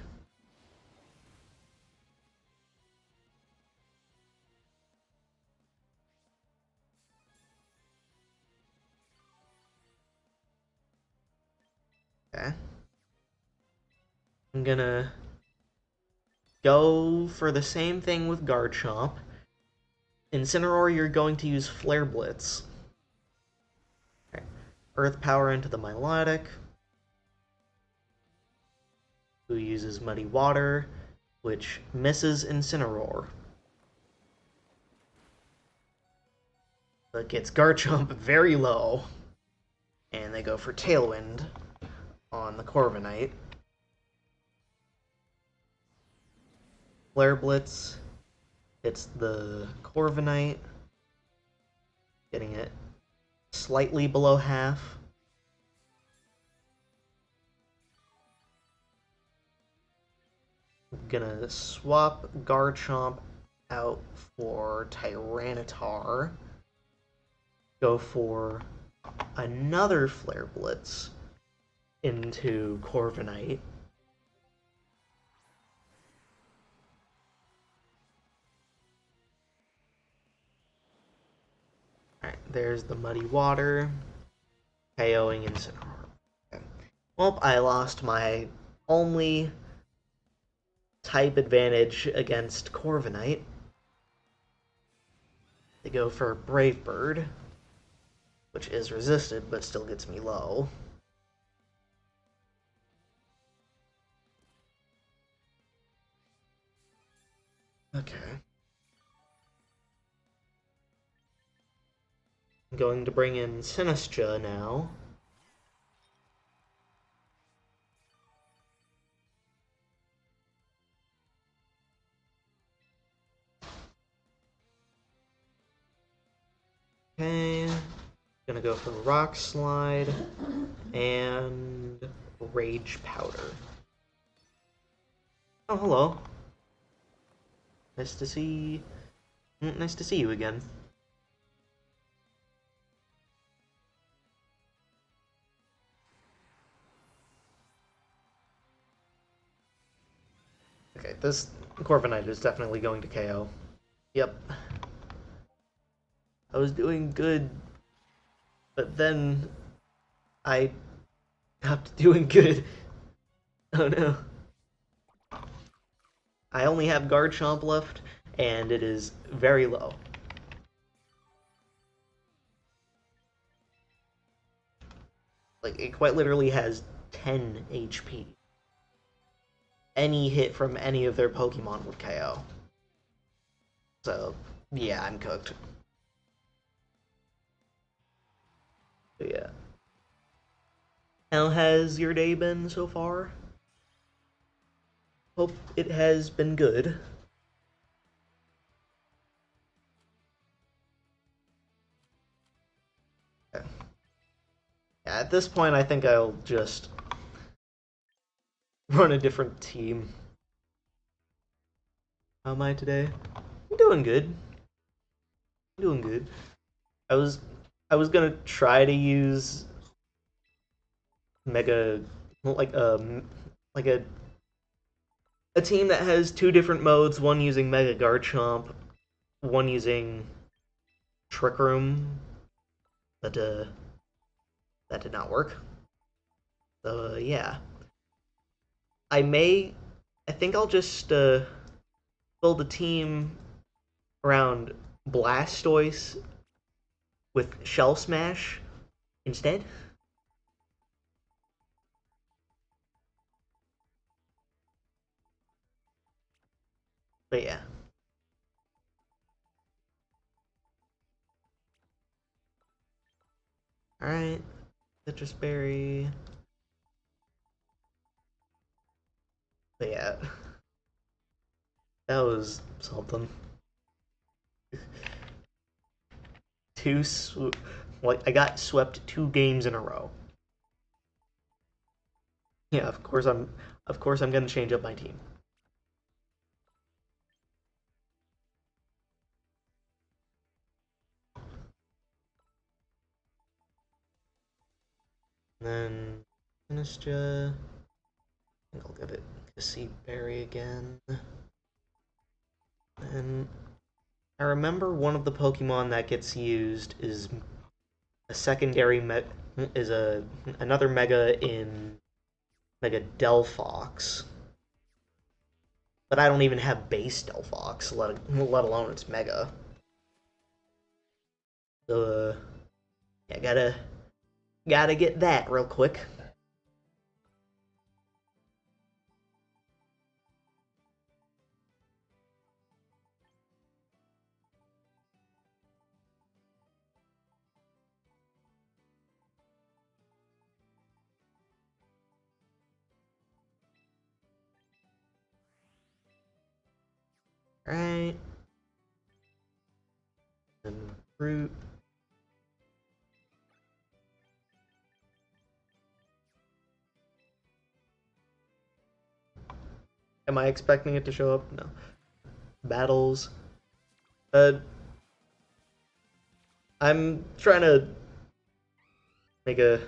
Okay. I'm gonna go for the same thing with Garchomp. Incineroar, you're going to use Flare Blitz. Okay. Earth Power into the Milotic, who uses Muddy Water, which misses Incineroar. But gets Garchomp very low. And they go for Tailwind on the Corviknight. Flare Blitz hits the Corviknight, getting it slightly below half. I'm gonna swap Garchomp out for Tyranitar. Go for another Flare Blitz into Corviknight. there's the Muddy Water, KOing Incineroar. Okay. Well, I lost my only type advantage against Corviknight. They go for Brave Bird, which is resisted, but still gets me low. Okay. I'm going to bring in Sinistcha now. Okay. Gonna go for Rock Slide and Rage Powder. Oh, hello. Nice to see you again. Okay, this Corviknight is definitely going to KO. Yep. I was doing good, but then I stopped doing good. Oh no. I only have Garchomp left, and it is very low. Like, it quite literally has 10 HP. Any hit from any of their Pokemon would KO. So, yeah, I'm cooked. But yeah. How has your day been so far? Hope it has been good. Okay. Yeah, at this point, I think I'll just run a different team. How am I today? I'm doing good. I'm doing good. I was gonna try to use Mega like a team that has two different modes, one using Mega Garchomp, one using Trick Room, but that did not work. So yeah. I think I'll just build a team around Blastoise with Shell Smash instead. But yeah. Alright. Citrus Berry. But yeah. That was something. Like, I got swept 2 games in a row. Yeah, of course I'm gonna change up my team. And then Sinistra. I think I'll give it Cassie Berry again. And I remember one of the Pokemon that gets used is a secondary is another Mega in Mega Delphox. But I don't even have base Delphox, let alone its Mega. So yeah, gotta get that real quick. Right. And fruit. Am I expecting it to show up? No. Battles. Uh, I'm trying to make a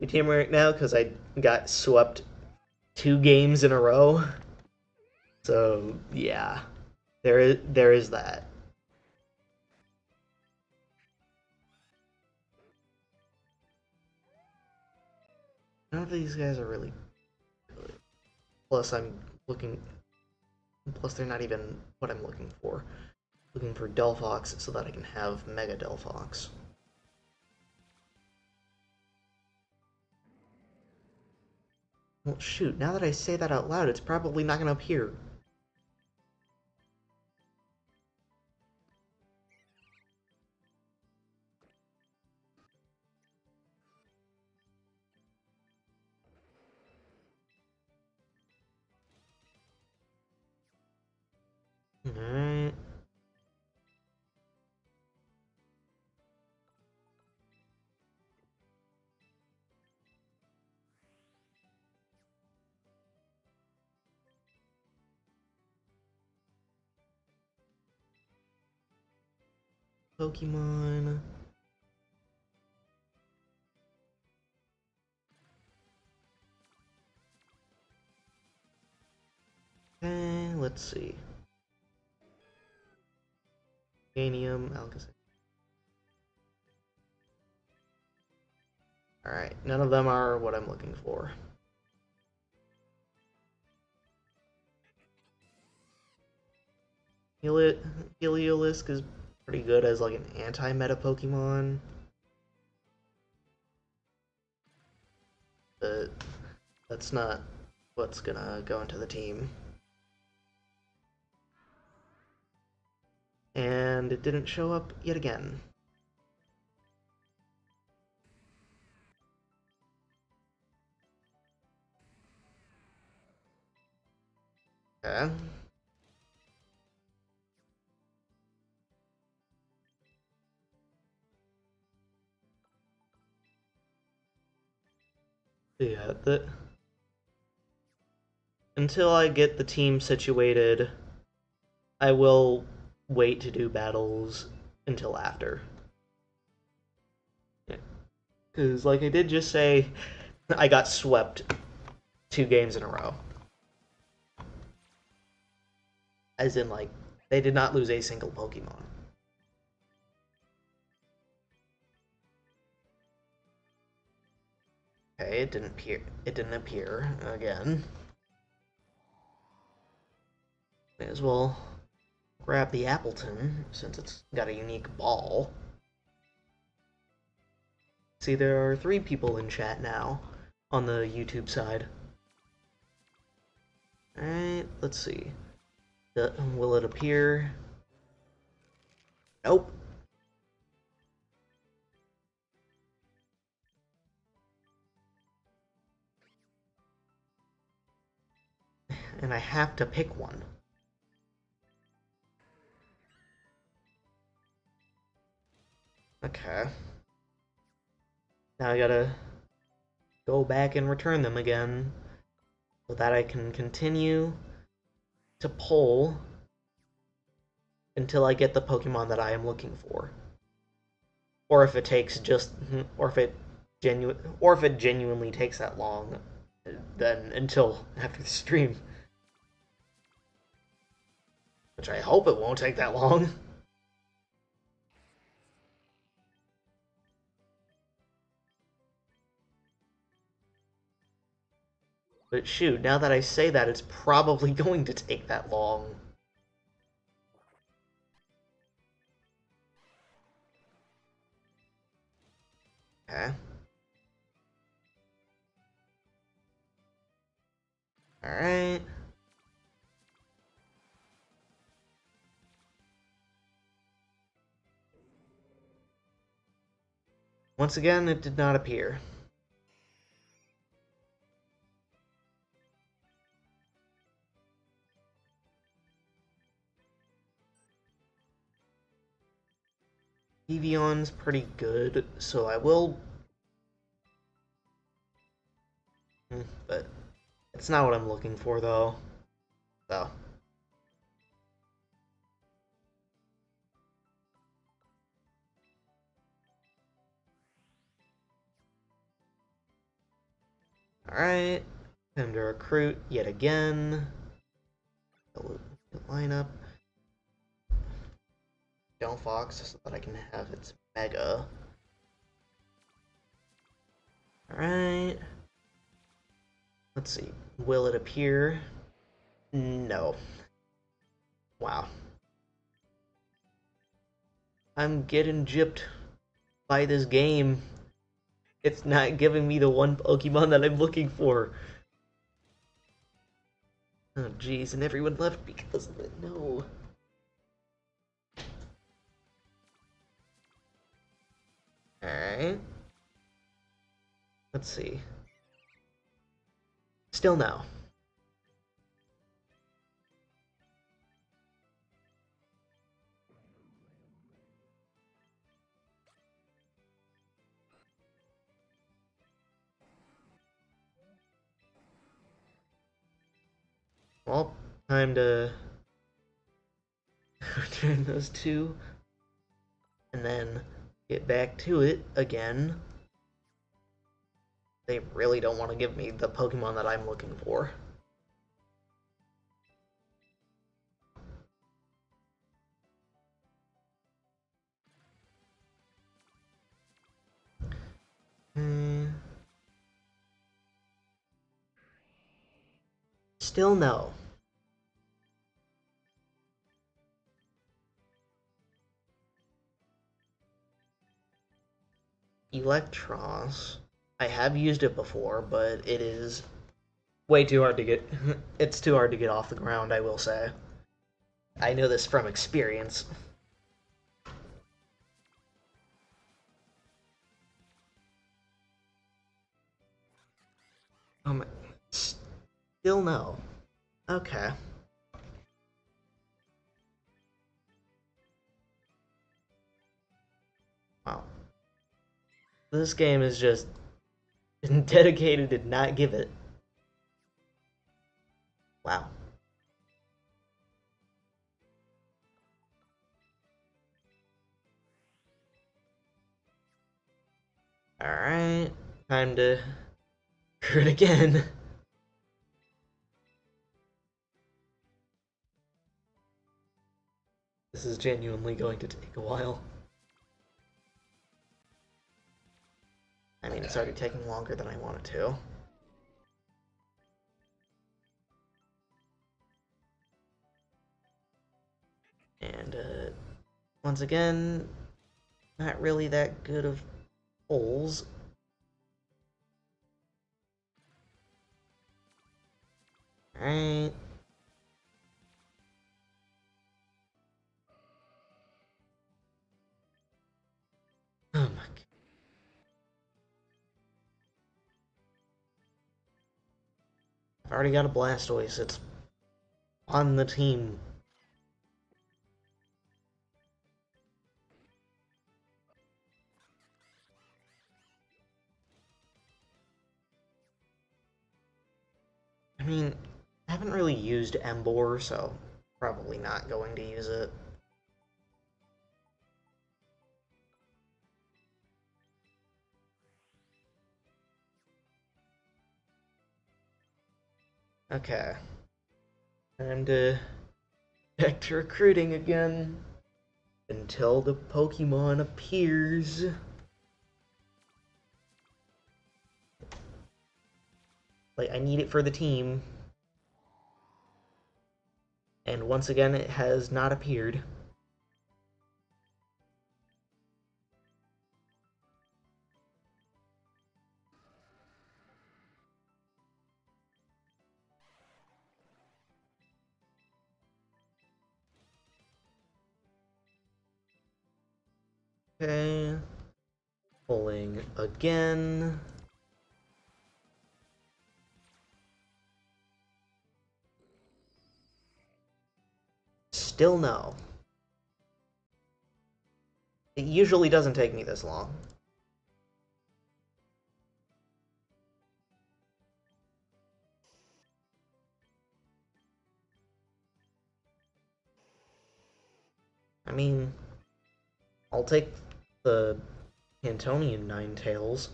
new team right now because I got swept 2 games in a row. So yeah, there is that. None of these guys are really good. Plus, Plus, they're not even what I'm looking for. Looking for Delphox so that I can have Mega Delphox. Well, shoot, now that I say that out loud, it's probably not going to appear. Alright. Pokemon. Okay, let's see. Ganium, Alakazam. Alright, none of them are what I'm looking for. Heliolisk is pretty good as like an anti-meta Pokemon. But that's not what's gonna go into the team. And it didn't show up yet again. Okay. Yeah, until I get the team situated, I will wait to do battles until after. Because, like I did just say, I got swept 2 games in a row. As in, like, they did not lose a single Pokemon. Okay, it didn't appear. It didn't appear again. May as well grab the Appleton since it's got a unique ball. See, there are 3 people in chat now on the YouTube side. Alright, let's see. Will it appear? Nope. And I have to pick one. Okay. Now I gotta go back and return them again so that I can continue to pull until I get the Pokemon that I am looking for. Or if it takes just, or if it genuinely takes that long, then until after the stream. Which I hope it won't take that long. But shoot, now that I say that, it's probably going to take that long. Okay. Alright. Once again, it did not appear. Eevion's pretty good, so I will... But it's not what I'm looking for, though. So... Alright. Time to recruit yet again. Lineup. Delphox so that I can have its Mega. Alright. Let's see. Will it appear? No. Wow. I'm getting gypped by this game. It's not giving me the one Pokemon that I'm looking for. Oh jeez, and everyone left because of it. No. Alright. Let's see. Still no. Well, time to return those two and then get back to it again. They really don't want to give me the Pokemon that I'm looking for. Still no. Electros. I have used it before, but it is way too hard to get. It's too hard to get off the ground, I will say. I know this from experience. Still no. Okay. Wow. This game is just dedicated to not give it. Wow. Alright. Time to crit again. This is genuinely going to take a while. I mean, it's already taking longer than I want it to. And, once again, not really that good of holes. Alright. Oh my god. I've already got a Blastoise. It's on the team. I mean, I haven't really used Emboar, so probably not going to use it. Okay. Time to back to recruiting again. Until the Pokemon appears. Like, I need it for the team. And once again, it has not appeared. Okay. Pulling again. Still no. It usually doesn't take me this long. I mean, I'll take the Cantonian Ninetales.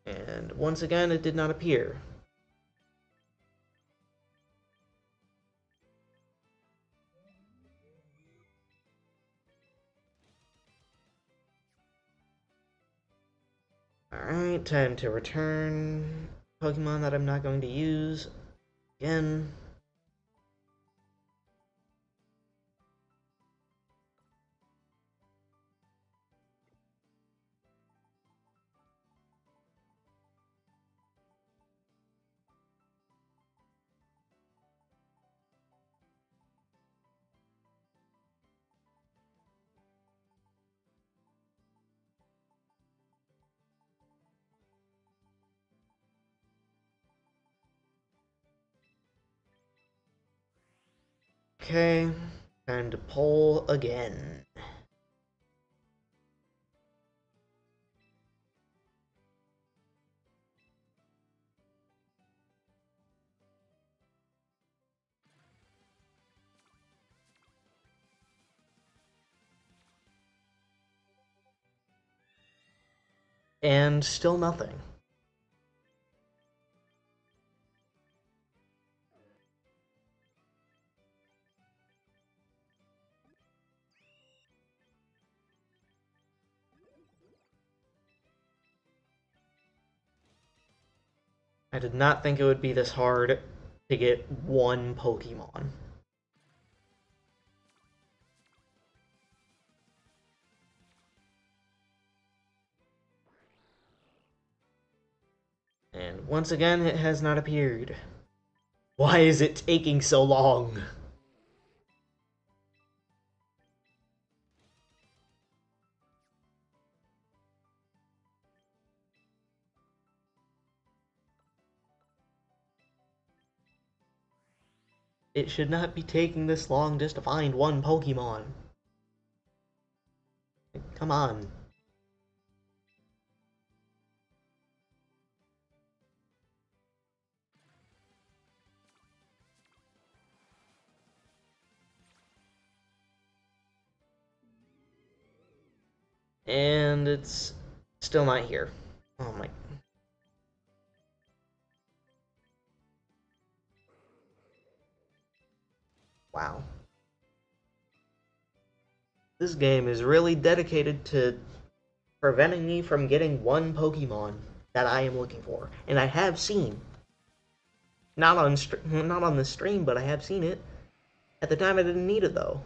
And once again, it did not appear. Alright, time to return Pokemon that I'm not going to use again. Okay, time to pull again. And still nothing. I did not think it would be this hard to get one Pokemon. And once again, it has not appeared. Why is it taking so long? It should not be taking this long just to find one Pokemon. Come on. And it's still not here. Oh my. Wow. This game is really dedicated to preventing me from getting one Pokemon that I am looking for. And I have seen. Not on the stream, but I have seen it. At the time I didn't need it though.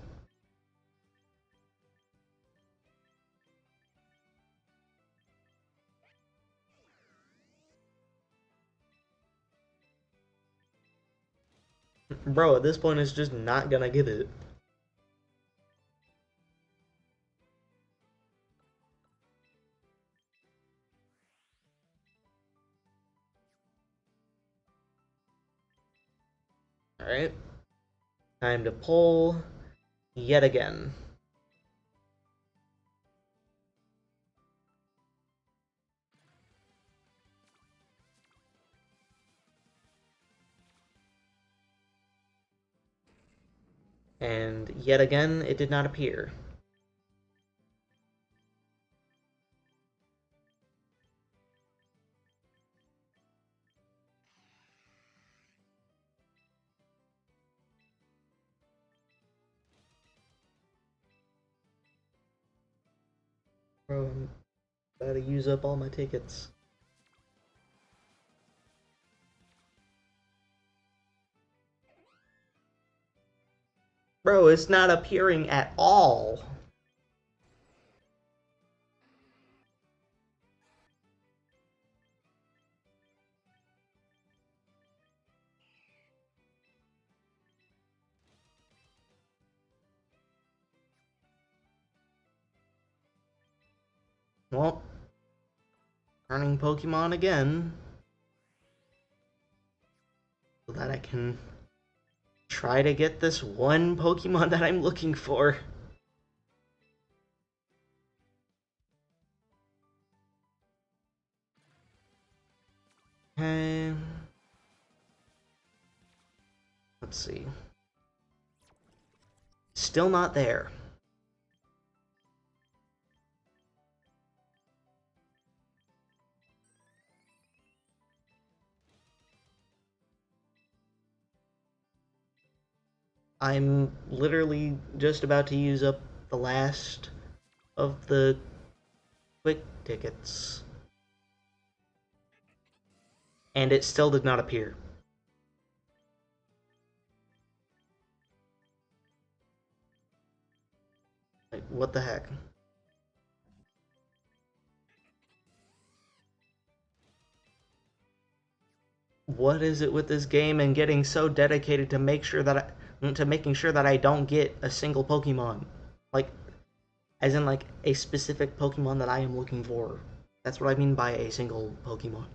Bro, at this point it's just not gonna give it. Alright. Time to pull yet again. And yet again, it did not appear. Bro, I'm about to use up all my tickets. Bro, it's not appearing at all. Well, turning Pokemon again. So that I can try to get this one Pokemon that I'm looking for. Okay. Let's see. Still not there. I'm literally just about to use up the last of the quick tickets. And it still did not appear. Like, what the heck? What is it with this game and getting so dedicated to making sure that I don't get a single Pokemon? Like, as in like a specific Pokemon that I am looking for. That's what I mean by a single Pokemon.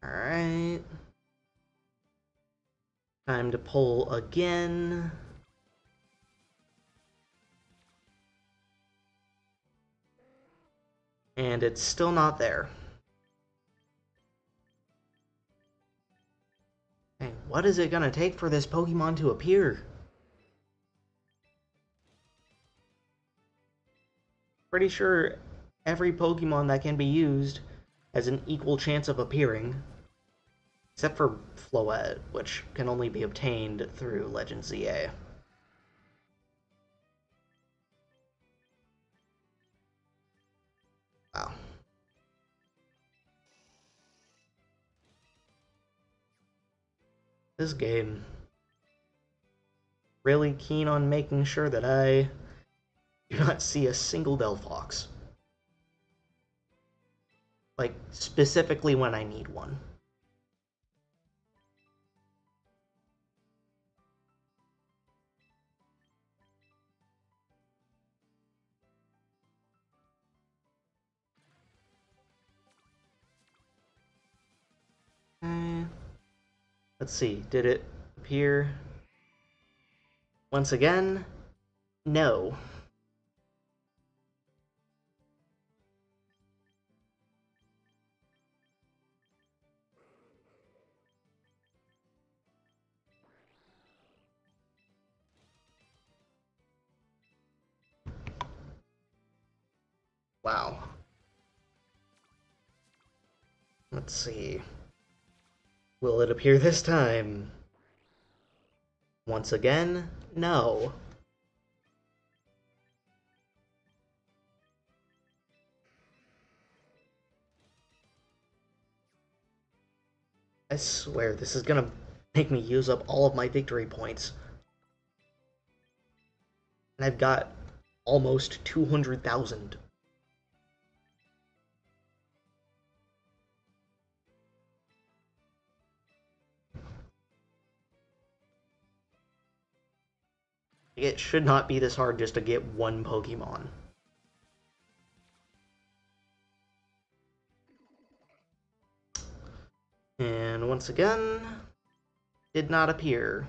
Alright. Time to pull again. And it's still not there. Hey, what is it gonna take for this Pokemon to appear? Pretty sure every Pokemon that can be used has an equal chance of appearing. Except for Floette, which can only be obtained through Legend ZA. Wow. This game really keen on making sure that I do not see a single Delphox. Like, specifically when I need one. Let's see, did it appear once again? No. Wow. Let's see. Will it appear this time? Once again? No. I swear, this is gonna make me use up all of my victory points. And I've got almost 200,000. It should not be this hard just to get one Pokemon. And once again, did not appear.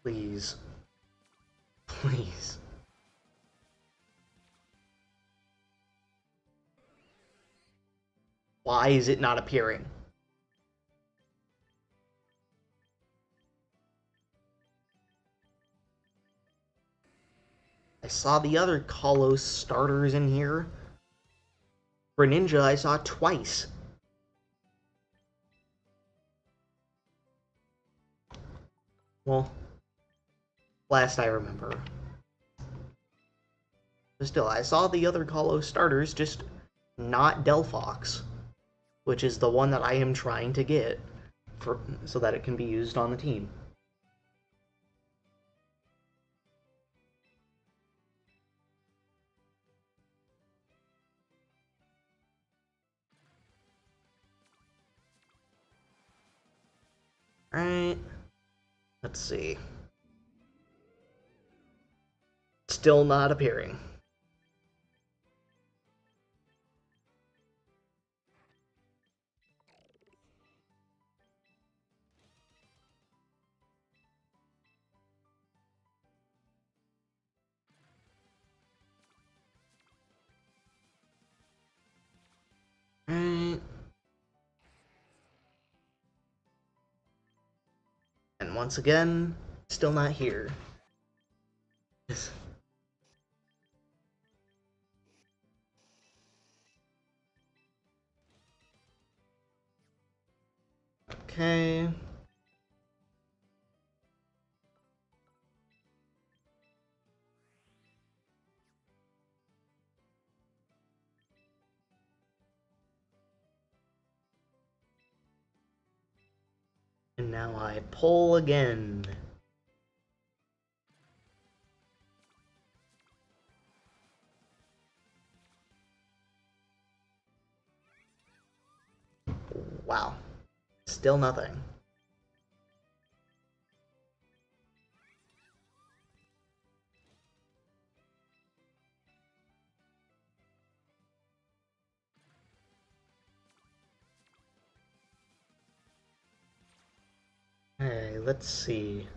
Please. Please. Why is it not appearing? I saw the other Kalos starters in here. Greninja I saw twice. Well, last I remember. But still, I saw the other Kalos starters, just not Delphox, which is the one that I am trying to get so that it can be used on the team. Alright. Let's see. Still not appearing. Alright. And once again, still not here. Okay. And now I pull again. Wow. Still nothing. Hey, let's see.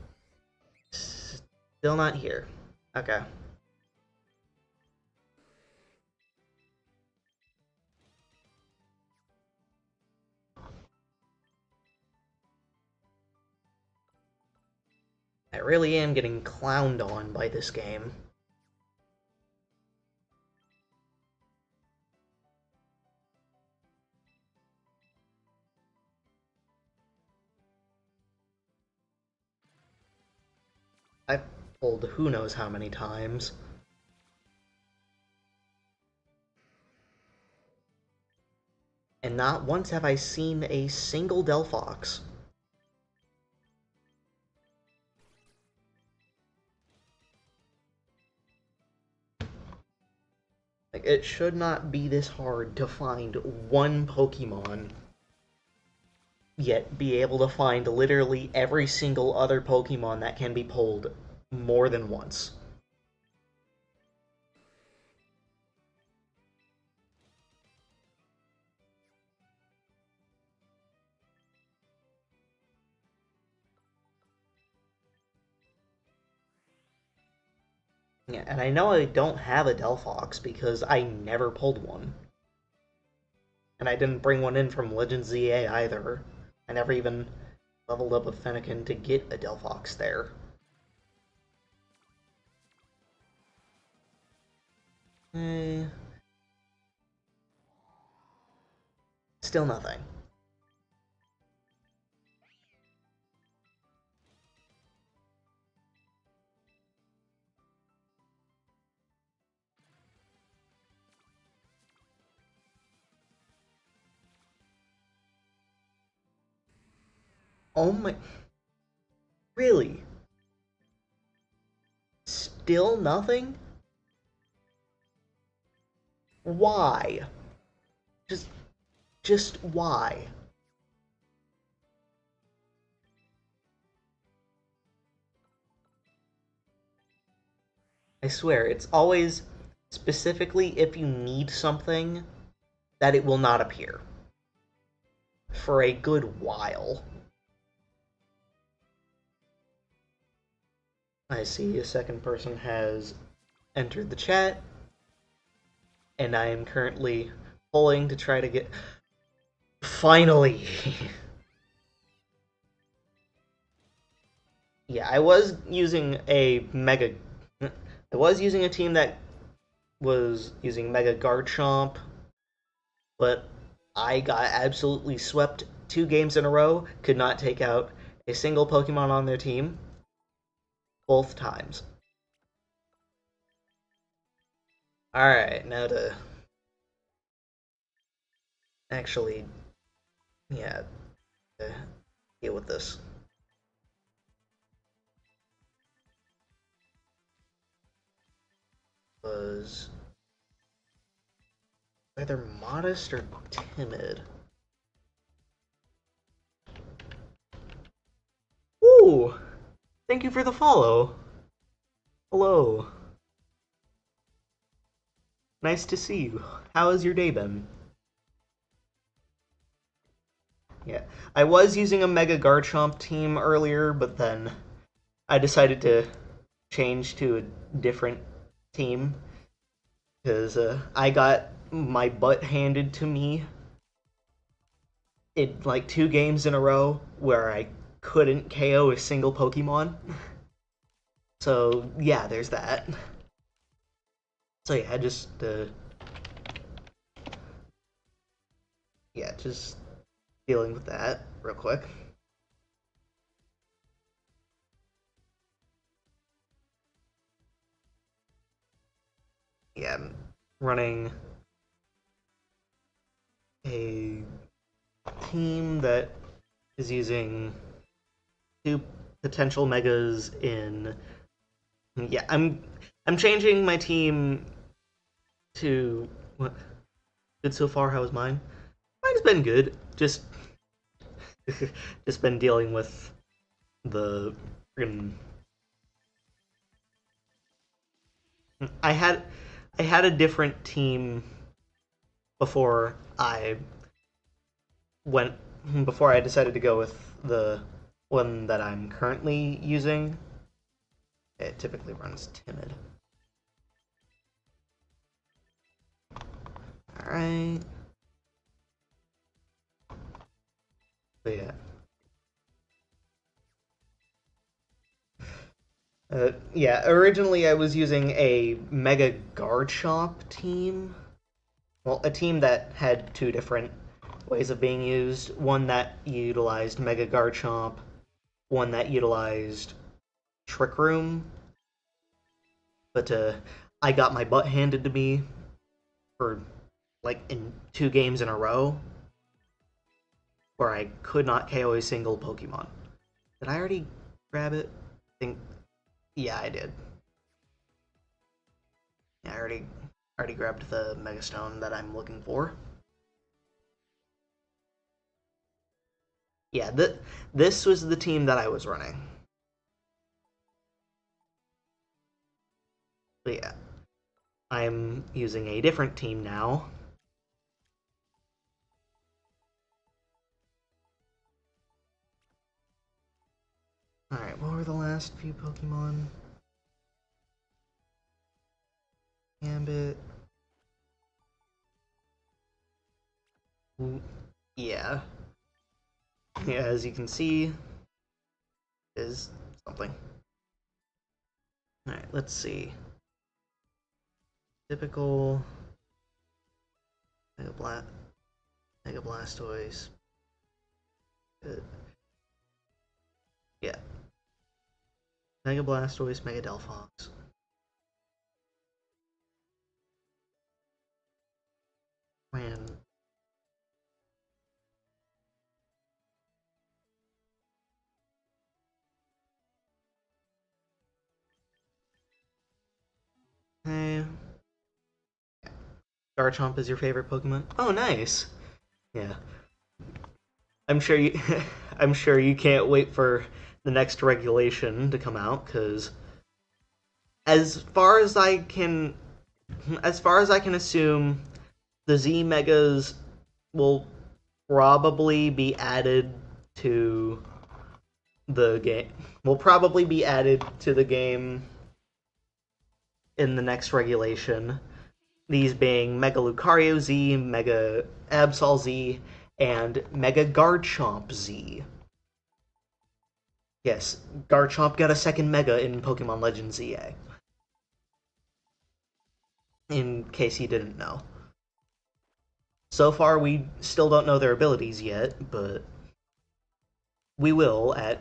Still not here. Okay. I really am getting clowned on by this game. I've pulled who knows how many times. And not once have I seen a single Delphox. Like, it should not be this hard to find one Pokemon, yet be able to find literally every single other Pokemon that can be pulled more than once. Yeah, and I know I don't have a Delphox because I never pulled one. And I didn't bring one in from Legends ZA either. I never even leveled up a Fennekin to get a Delphox there. Still nothing. Oh my... Really? Still nothing? Why? Just why? I swear, it's always specifically if you need something that it will not appear. For a good while. I see a second person has entered the chat, and I am currently pulling to try to get... Finally! Yeah, I was using a Mega... I was using a team that was using Mega Garchomp, but I got absolutely swept 2 games in a row, could not take out a single Pokemon on their team, both times. Alright, now to actually, yeah, deal with this. Was either modest or timid. Ooh! Thank you for the follow. Hello. Nice to see you. How has your day been? Yeah, I was using a Mega Garchomp team earlier, but then I decided to change to a different team because I got my butt handed to me in like 2 games in a row where I couldn't KO a single Pokemon. So yeah, there's that. So yeah, just dealing with that real quick. Yeah, I'm running a team that is using two potential megas in. Yeah, I'm changing my team to what? Good so far. How was mine? Mine's been good. Just been dealing with the. I had I had a different team before I went before I decided to go with the one that I'm currently using. It typically runs timid. All right. But yeah. Yeah, originally I was using a Mega Garchomp team. Well, a team that had two different ways of being used. One that utilized Mega Garchomp, one that utilized Trick Room. But I got my butt handed to me for like in 2 games in a row where I could not KO a single Pokemon. Did I already grab it? I think yeah, I did. Yeah, I already grabbed the Mega Stone that I'm looking for. Yeah, this was the team that I was running. But yeah, I'm using a different team now. Alright, what were the last few Pokemon? Gambit. Ooh, yeah. Yeah, as you can see, is something. Alright, let's see. Typical Mega, Mega Blastoise. Good. Yeah. Mega Blastoise, Mega Delphox. Man. Hey. Garchomp is your favorite Pokemon? Oh, nice. Yeah. I'm sure you I'm sure you can't wait for the next regulation to come out cuz as far as I can as far as I can assume the Z Megas will probably be added to the game. Will probably be added to the game in the next regulation. These being Mega Lucario Z, Mega Absol Z, and Mega Garchomp Z. Yes, Garchomp got a second Mega in Pokemon Legends ZA. In case you didn't know. So far, we still don't know their abilities yet, but we will at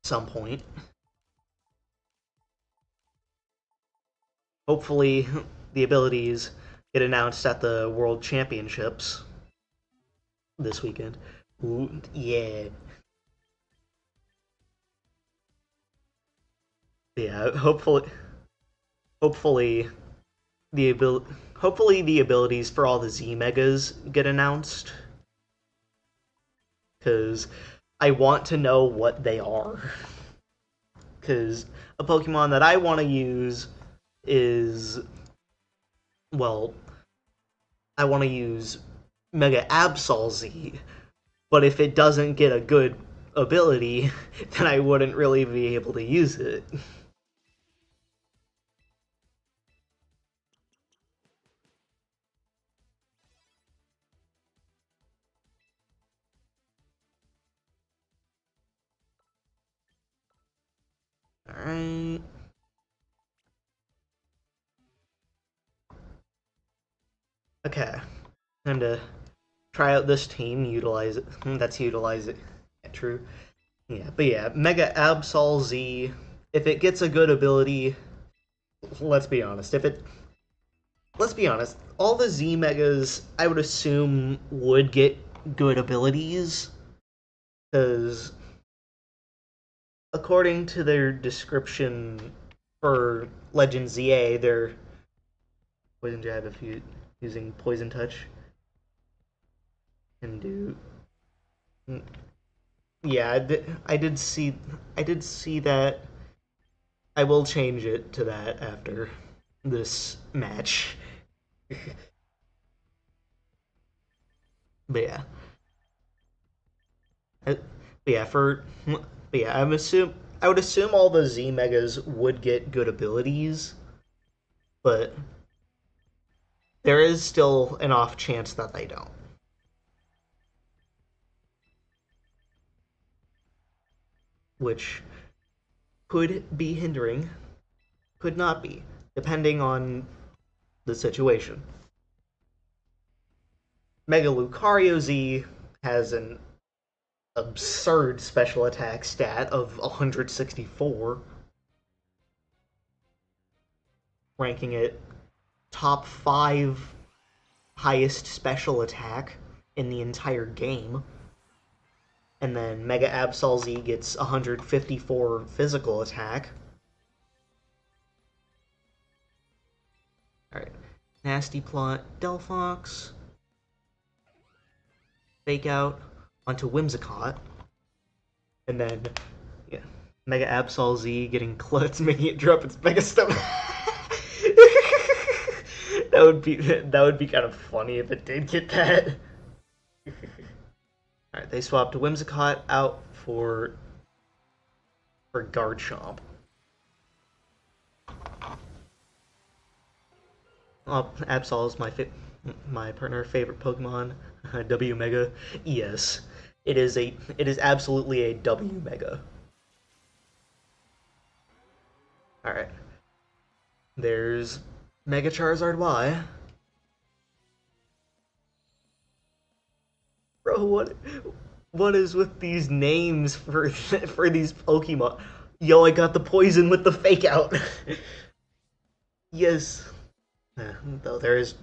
some point. Hopefully, the abilities get announced at the World Championships this weekend. Ooh, yeah. Yeah, hopefully hopefully the abilities for all the Z Megas get announced cuz I want to know what they are. Cuz a Pokemon that I want to use is well, I want to use Mega Absol Z, but if it doesn't get a good ability, then I wouldn't really be able to use it. Okay, time to try out this team. Utilize it. Utilize it. Yeah, true. Yeah, but yeah, Mega Absol Z. If it gets a good ability, let's be honest. Let's be honest, all the Z Megas I would assume would get good abilities because according to their description for Legend ZA, they're poison jab if you using poison touch can do. Yeah, I did see that. I will change it to that after this match. But yeah, but yeah, but yeah, I would assume all the Z Megas would get good abilities, but there is still an off chance that they don't, which could be hindering, could not be, depending on the situation. Mega Lucario Z has an absurd special attack stat of 164, ranking it top 5 highest special attack in the entire game. And then Mega Absol Z gets 154 physical attack. Alright. Nasty Plot, Delphox. Fake Out onto Whimsicott. And then, yeah, Mega Absol Z getting Klutz, making it drop its Mega Stone. That would be kind of funny if it did get that. Alright, they swapped Whimsicott out for Garchomp. Absol is my partner favorite Pokemon. W Mega. Yes, it is absolutely a W Mega. All right. There's Mega Charizard Y. Bro, what is with these names for these Pokemon? Yo, I got the poison with the fake out. Yes. Though there's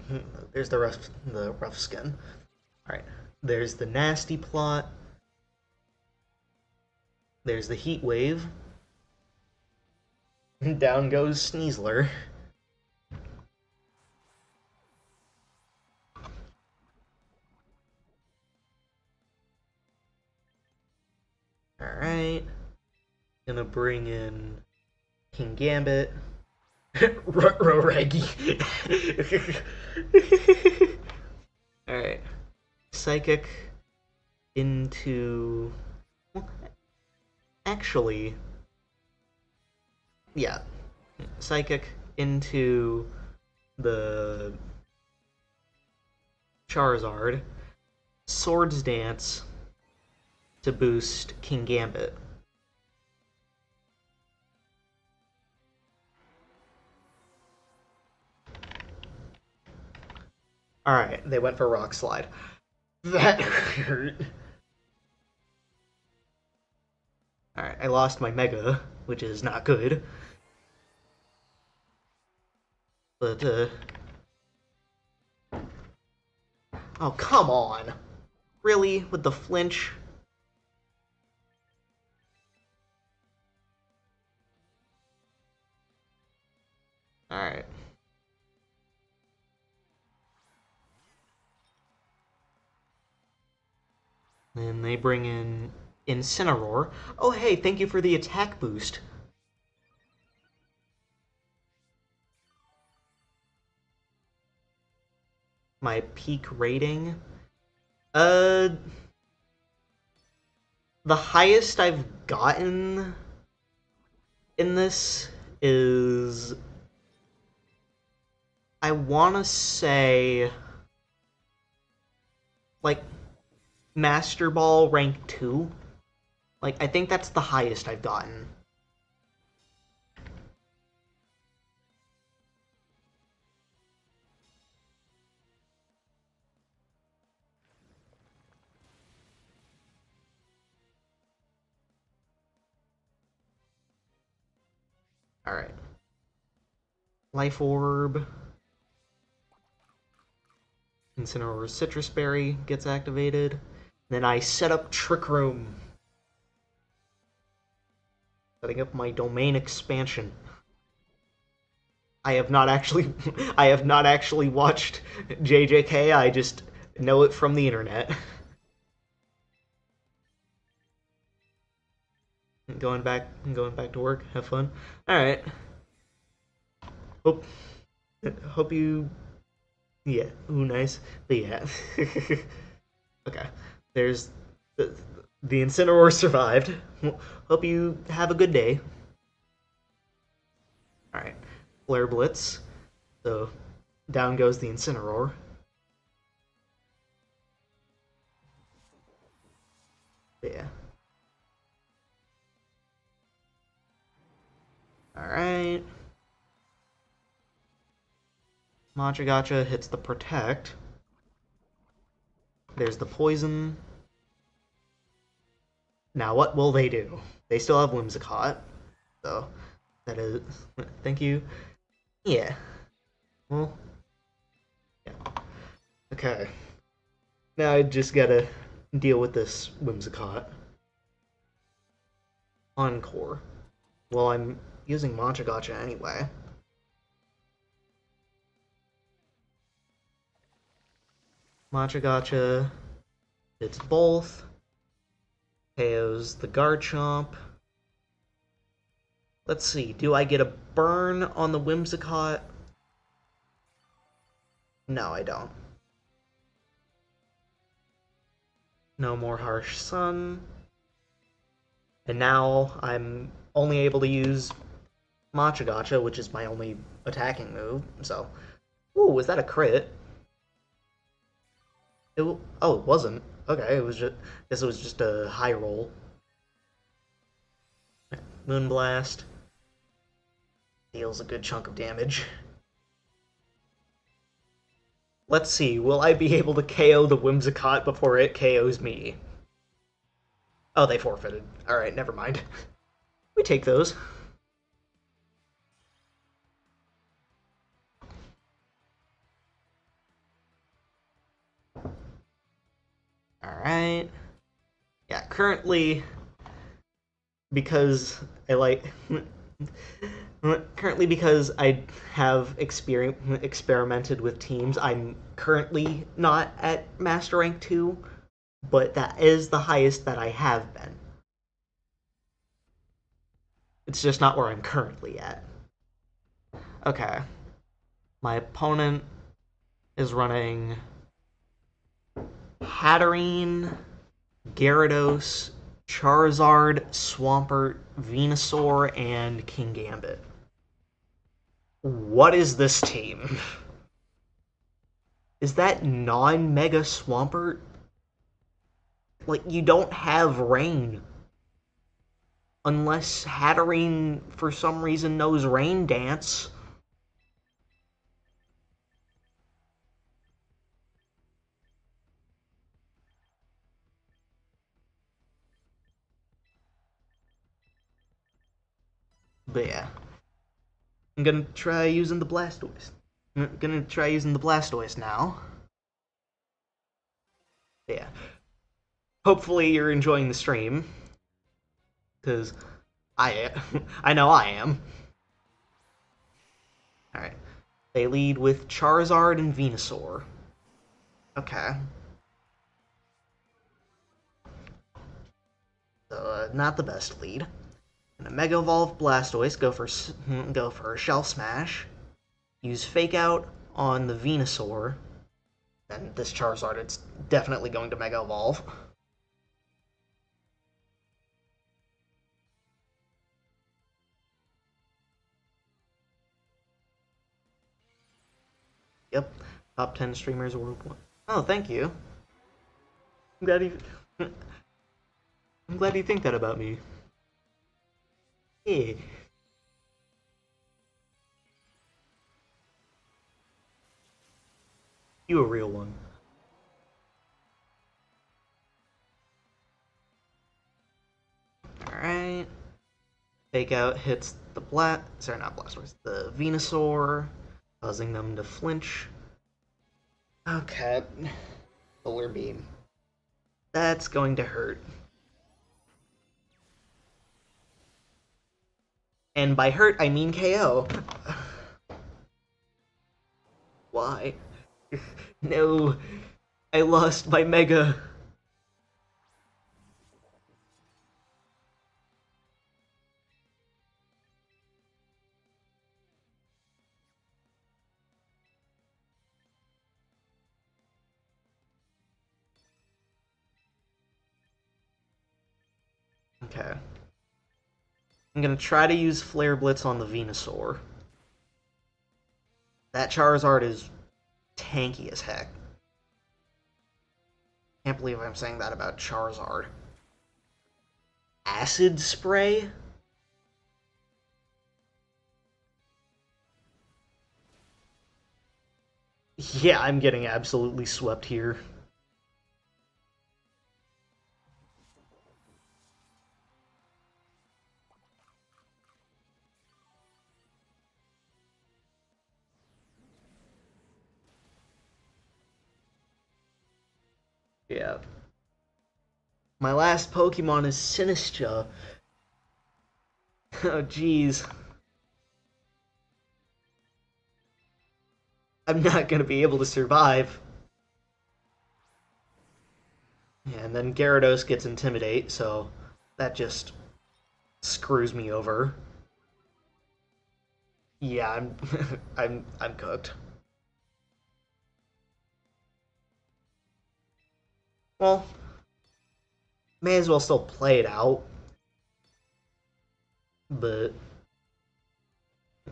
the rough skin. All right. There's the nasty plot. There's the heat wave. Down goes Sneasler. Alright. Gonna bring in Kingambit. Ruragi. Alright. Psychic into. Well, actually. Yeah. Psychic into the Charizard. Swords Dance to boost Kingambit. Alright, they went for Rock Slide. That hurt. Alright, I lost my Mega, which is not good. But, oh, come on. Really? With the flinch? Alright. Then they bring in Incineroar. Oh, hey, thank you for the attack boost. My peak rating? Uh, the highest I've gotten in this is, I want to say, like, Master Ball rank 2. Like, I think that's the highest I've gotten. Alright. Life Orb. Incineroar Citrus Berry gets activated. Then I set up Trick Room. Setting up my domain expansion. I have not actually I have not actually watched JJK, I just know it from the internet. Going back to work, have fun. Alright. Hope hope you yeah, ooh nice. But yeah. Okay. There's the Incineroar survived. Hope you have a good day. Alright. Flare Blitz. So down goes the Incineroar. Yeah. Alright. Machagacha hits the Protect. There's the Poison. Now what will they do? They still have Whimsicott. So, that is... Thank you. Yeah. Well... Yeah. Okay. Now I just gotta deal with this Whimsicott. Encore. Well, I'm using Machagacha anyway. Machagacha hits both. KOs the Garchomp. Let's see, do I get a burn on the Whimsicott? No, I don't. No more Harsh Sun. And now I'm only able to use Machagacha, which is my only attacking move, so... Ooh, was that a crit? Oh, it wasn't. Okay, it was just... guess it was just a high roll. Moonblast. Deals a good chunk of damage. Let's see, will I be able to KO the Whimsicott before it KOs me? Oh, they forfeited. Alright, never mind. We take those. Alright. Yeah, currently, because I like... currently, because I have experimented with teams, I'm currently not at Master Rank 2, but that is the highest that I have been. It's just not where I'm currently at. Okay. My opponent is running Hatterene, Gyarados, Charizard, Swampert, Venusaur, and Kingambit. What is this team? Is that non-Mega Swampert? Like, you don't have Rain. Unless Hatterene, for some reason, knows Rain Dance. But yeah. I'm gonna try using the Blastoise. Now. But yeah. Hopefully you're enjoying the stream. Because I know I am. Alright. They lead with Charizard and Venusaur. Okay. So, not the best lead. Gonna Mega Evolve Blastoise, go for a Shell Smash. Use Fake Out on the Venusaur. And this Charizard, it's definitely going to Mega Evolve. Yep. Top 10 streamers worldwide. Oh, thank you. I'm glad you... I'm glad you think that about me. Yeah. You a real one. Alright. Fake out hits the sorry, not Blastoise, the Venusaur, causing them to flinch. Okay, Solar Beam. That's going to hurt. And by hurt, I mean KO. Why? No, I lost my Mega. Okay. I'm gonna try to use Flare Blitz on the Venusaur. That Charizard is tanky as heck. Can't believe I'm saying that about Charizard. Acid Spray? Yeah, I'm getting absolutely swept here. Yeah. My last Pokemon is Sinistcha. Oh, jeez. I'm not gonna be able to survive. Yeah, and then Gyarados gets Intimidate, so that just screws me over. Yeah, I'm I'm cooked. Well, may as well still play it out, but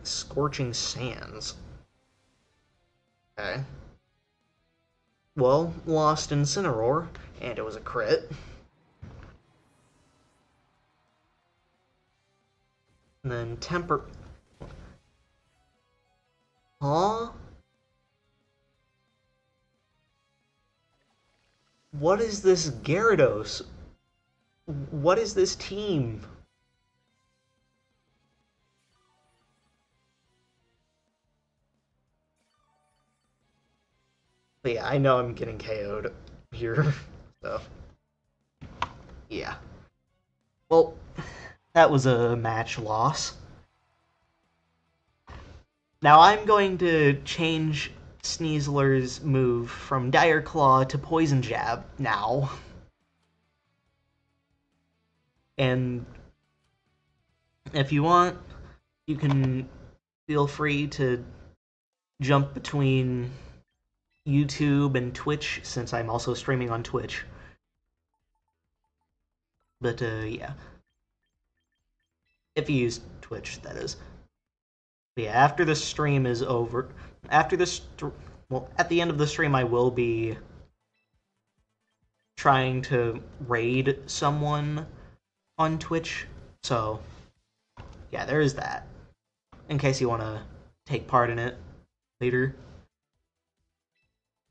Scorching Sands. Okay. Well, lost Incineroar, and it was a crit. And then Temper. Huh? What is this Gyarados? What is this team? But yeah, I know I'm getting KO'd here. So, yeah. Well, that was a match loss. Now I'm going to change Sneasler's move from Dire Claw to Poison Jab now. And if you want, you can feel free to jump between YouTube and Twitch, since I'm also streaming on Twitch. But yeah, if you use Twitch, that is. But yeah, after the stream is over, after this, well, at the end of the stream, I will be trying to raid someone on Twitch. So yeah, there is that. In case you want to take part in it later.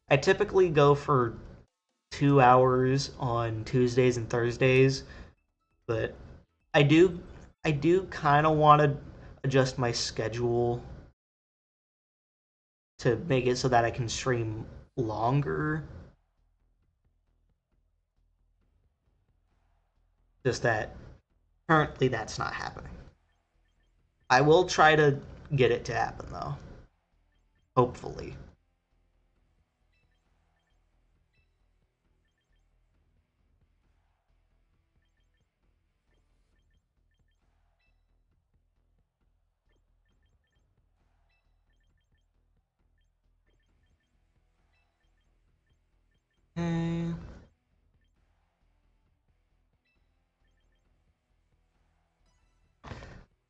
I typically go for 2 hours on Tuesdays and Thursdays, but I do I do kind of want to adjust my schedule to make it so that I can stream longer. Just that currently that's not happening. I will try to get it to happen though. Hopefully. Okay.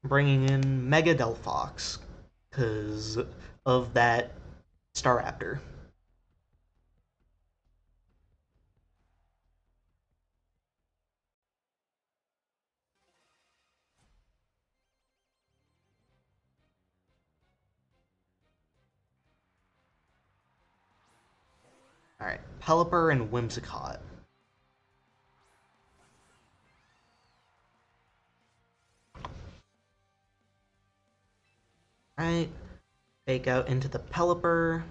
Bringing in Mega Delphox because of that Staraptor. Alright, Pelipper and Whimsicott. Right. Fake out into the Pelipper.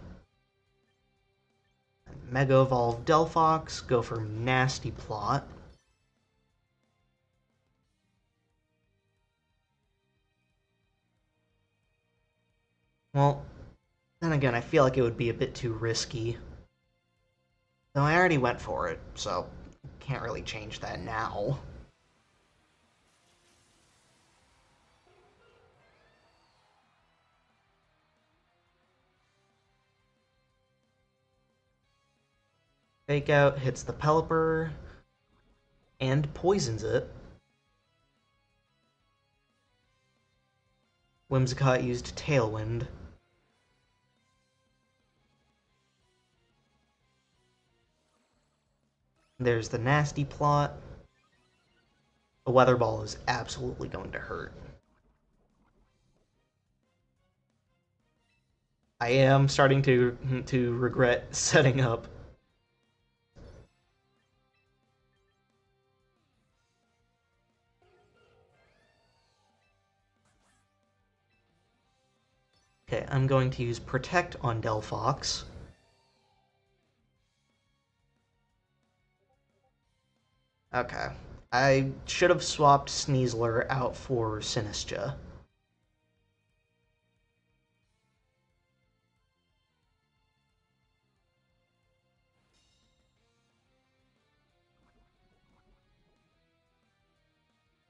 Mega Evolve Delphox. Go for Nasty Plot. Well, then again, I feel like it would be a bit too risky. Though I already went for it, so can't really change that now. Fake out hits the Pelipper and poisons it. Whimsicott used Tailwind. There's the Nasty Plot. A Weather Ball is absolutely going to hurt. I am starting to regret setting up. Okay, I'm going to use Protect on Delphox. Okay. I should have swapped Sneasler out for Sinistcha.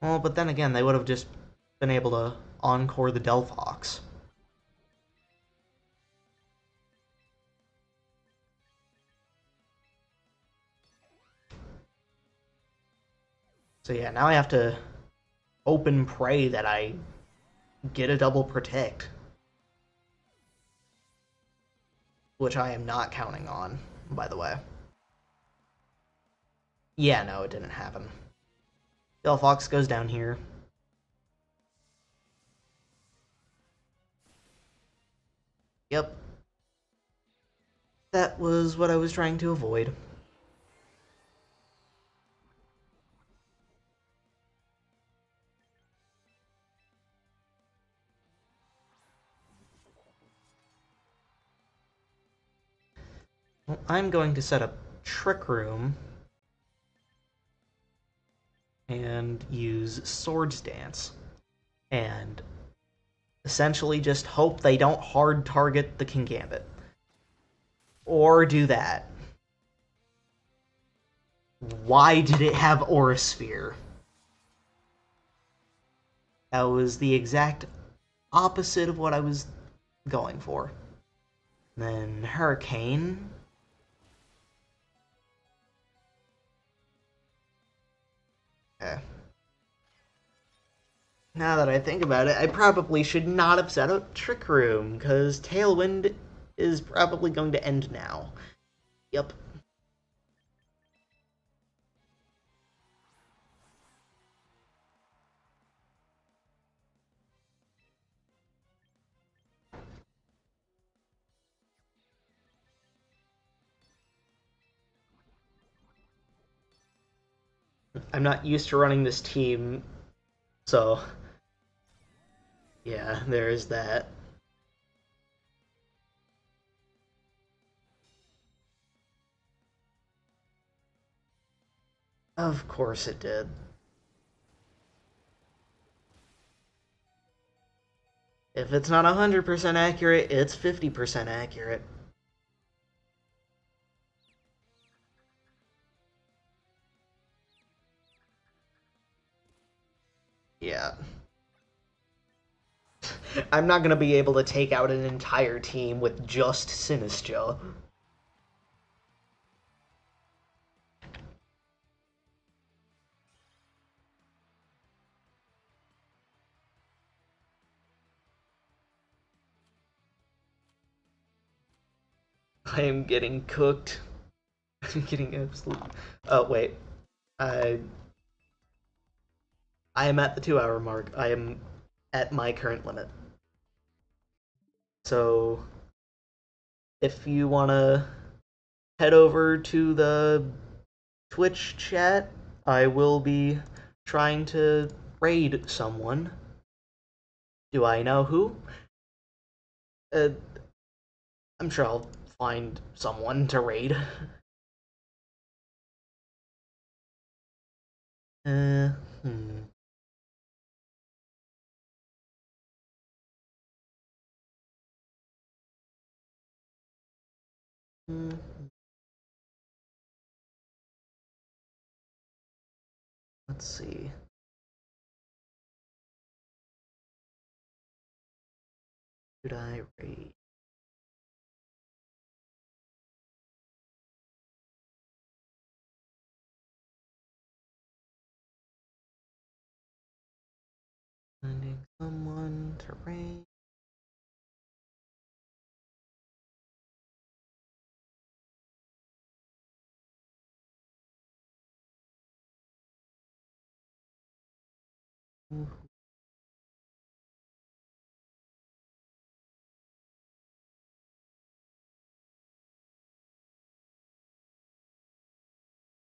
Well, but then again, they would have just been able to encore the Delphox. So yeah, now I have to open pray that I get a double protect. Which I am not counting on, by the way. Yeah, no, it didn't happen. Delphox goes down here. Yep. That was what I was trying to avoid. Well, I'm going to set up Trick Room and use Swords Dance. And essentially just hope they don't hard target the Kingambit. Or do that. Why did it have Aura Sphere? That was the exact opposite of what I was going for. Then Hurricane. Okay. Now that I think about it, I probably should not have set up Trick Room, because Tailwind is probably going to end now. Yep. I'm not used to running this team, so yeah, there is that. Of course it did. If it's not 100% accurate, it's 50% accurate. Yeah. I'm not gonna be able to take out an entire team with just Sinistcha. I am getting cooked. I'm getting absolute. Oh wait, I I am at the 2 hour mark. I am at my current limit. So if you wanna head over to the Twitch chat, I will be trying to raid someone. Do I know who? Uh, I'm sure I'll find someone to raid. Uh, hmm. Hmm. Let's see. Should I raid? Finding someone to raid.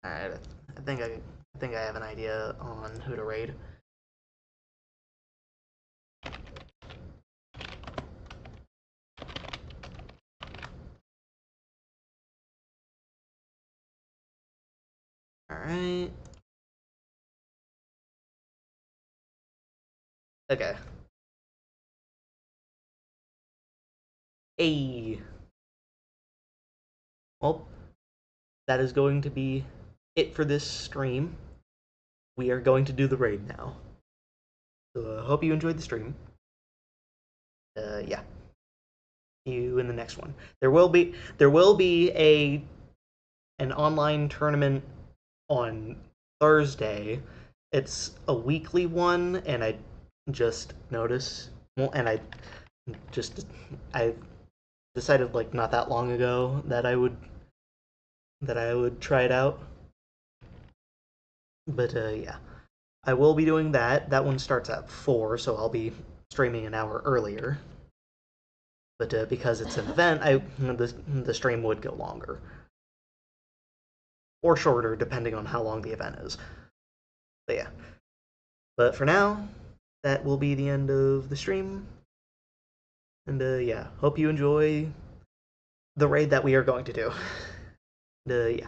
Alright, I think I have an idea on who to raid. Alright. Okay. A. Well, that is going to be it for this stream. We are going to do the raid now. So I hope you enjoyed the stream. Yeah. See you in the next one. There will be an online tournament on Thursday. It's a weekly one, and I just noticed, well, and just I decided like not that long ago that I would try it out. But yeah, I will be doing that. That one starts at 4, so I'll be streaming an hour earlier. But because it's an event, the stream would go longer or shorter depending on how long the event is. But yeah. But for now, that will be the end of the stream. And yeah, hope you enjoy the raid that we are going to do. And yeah.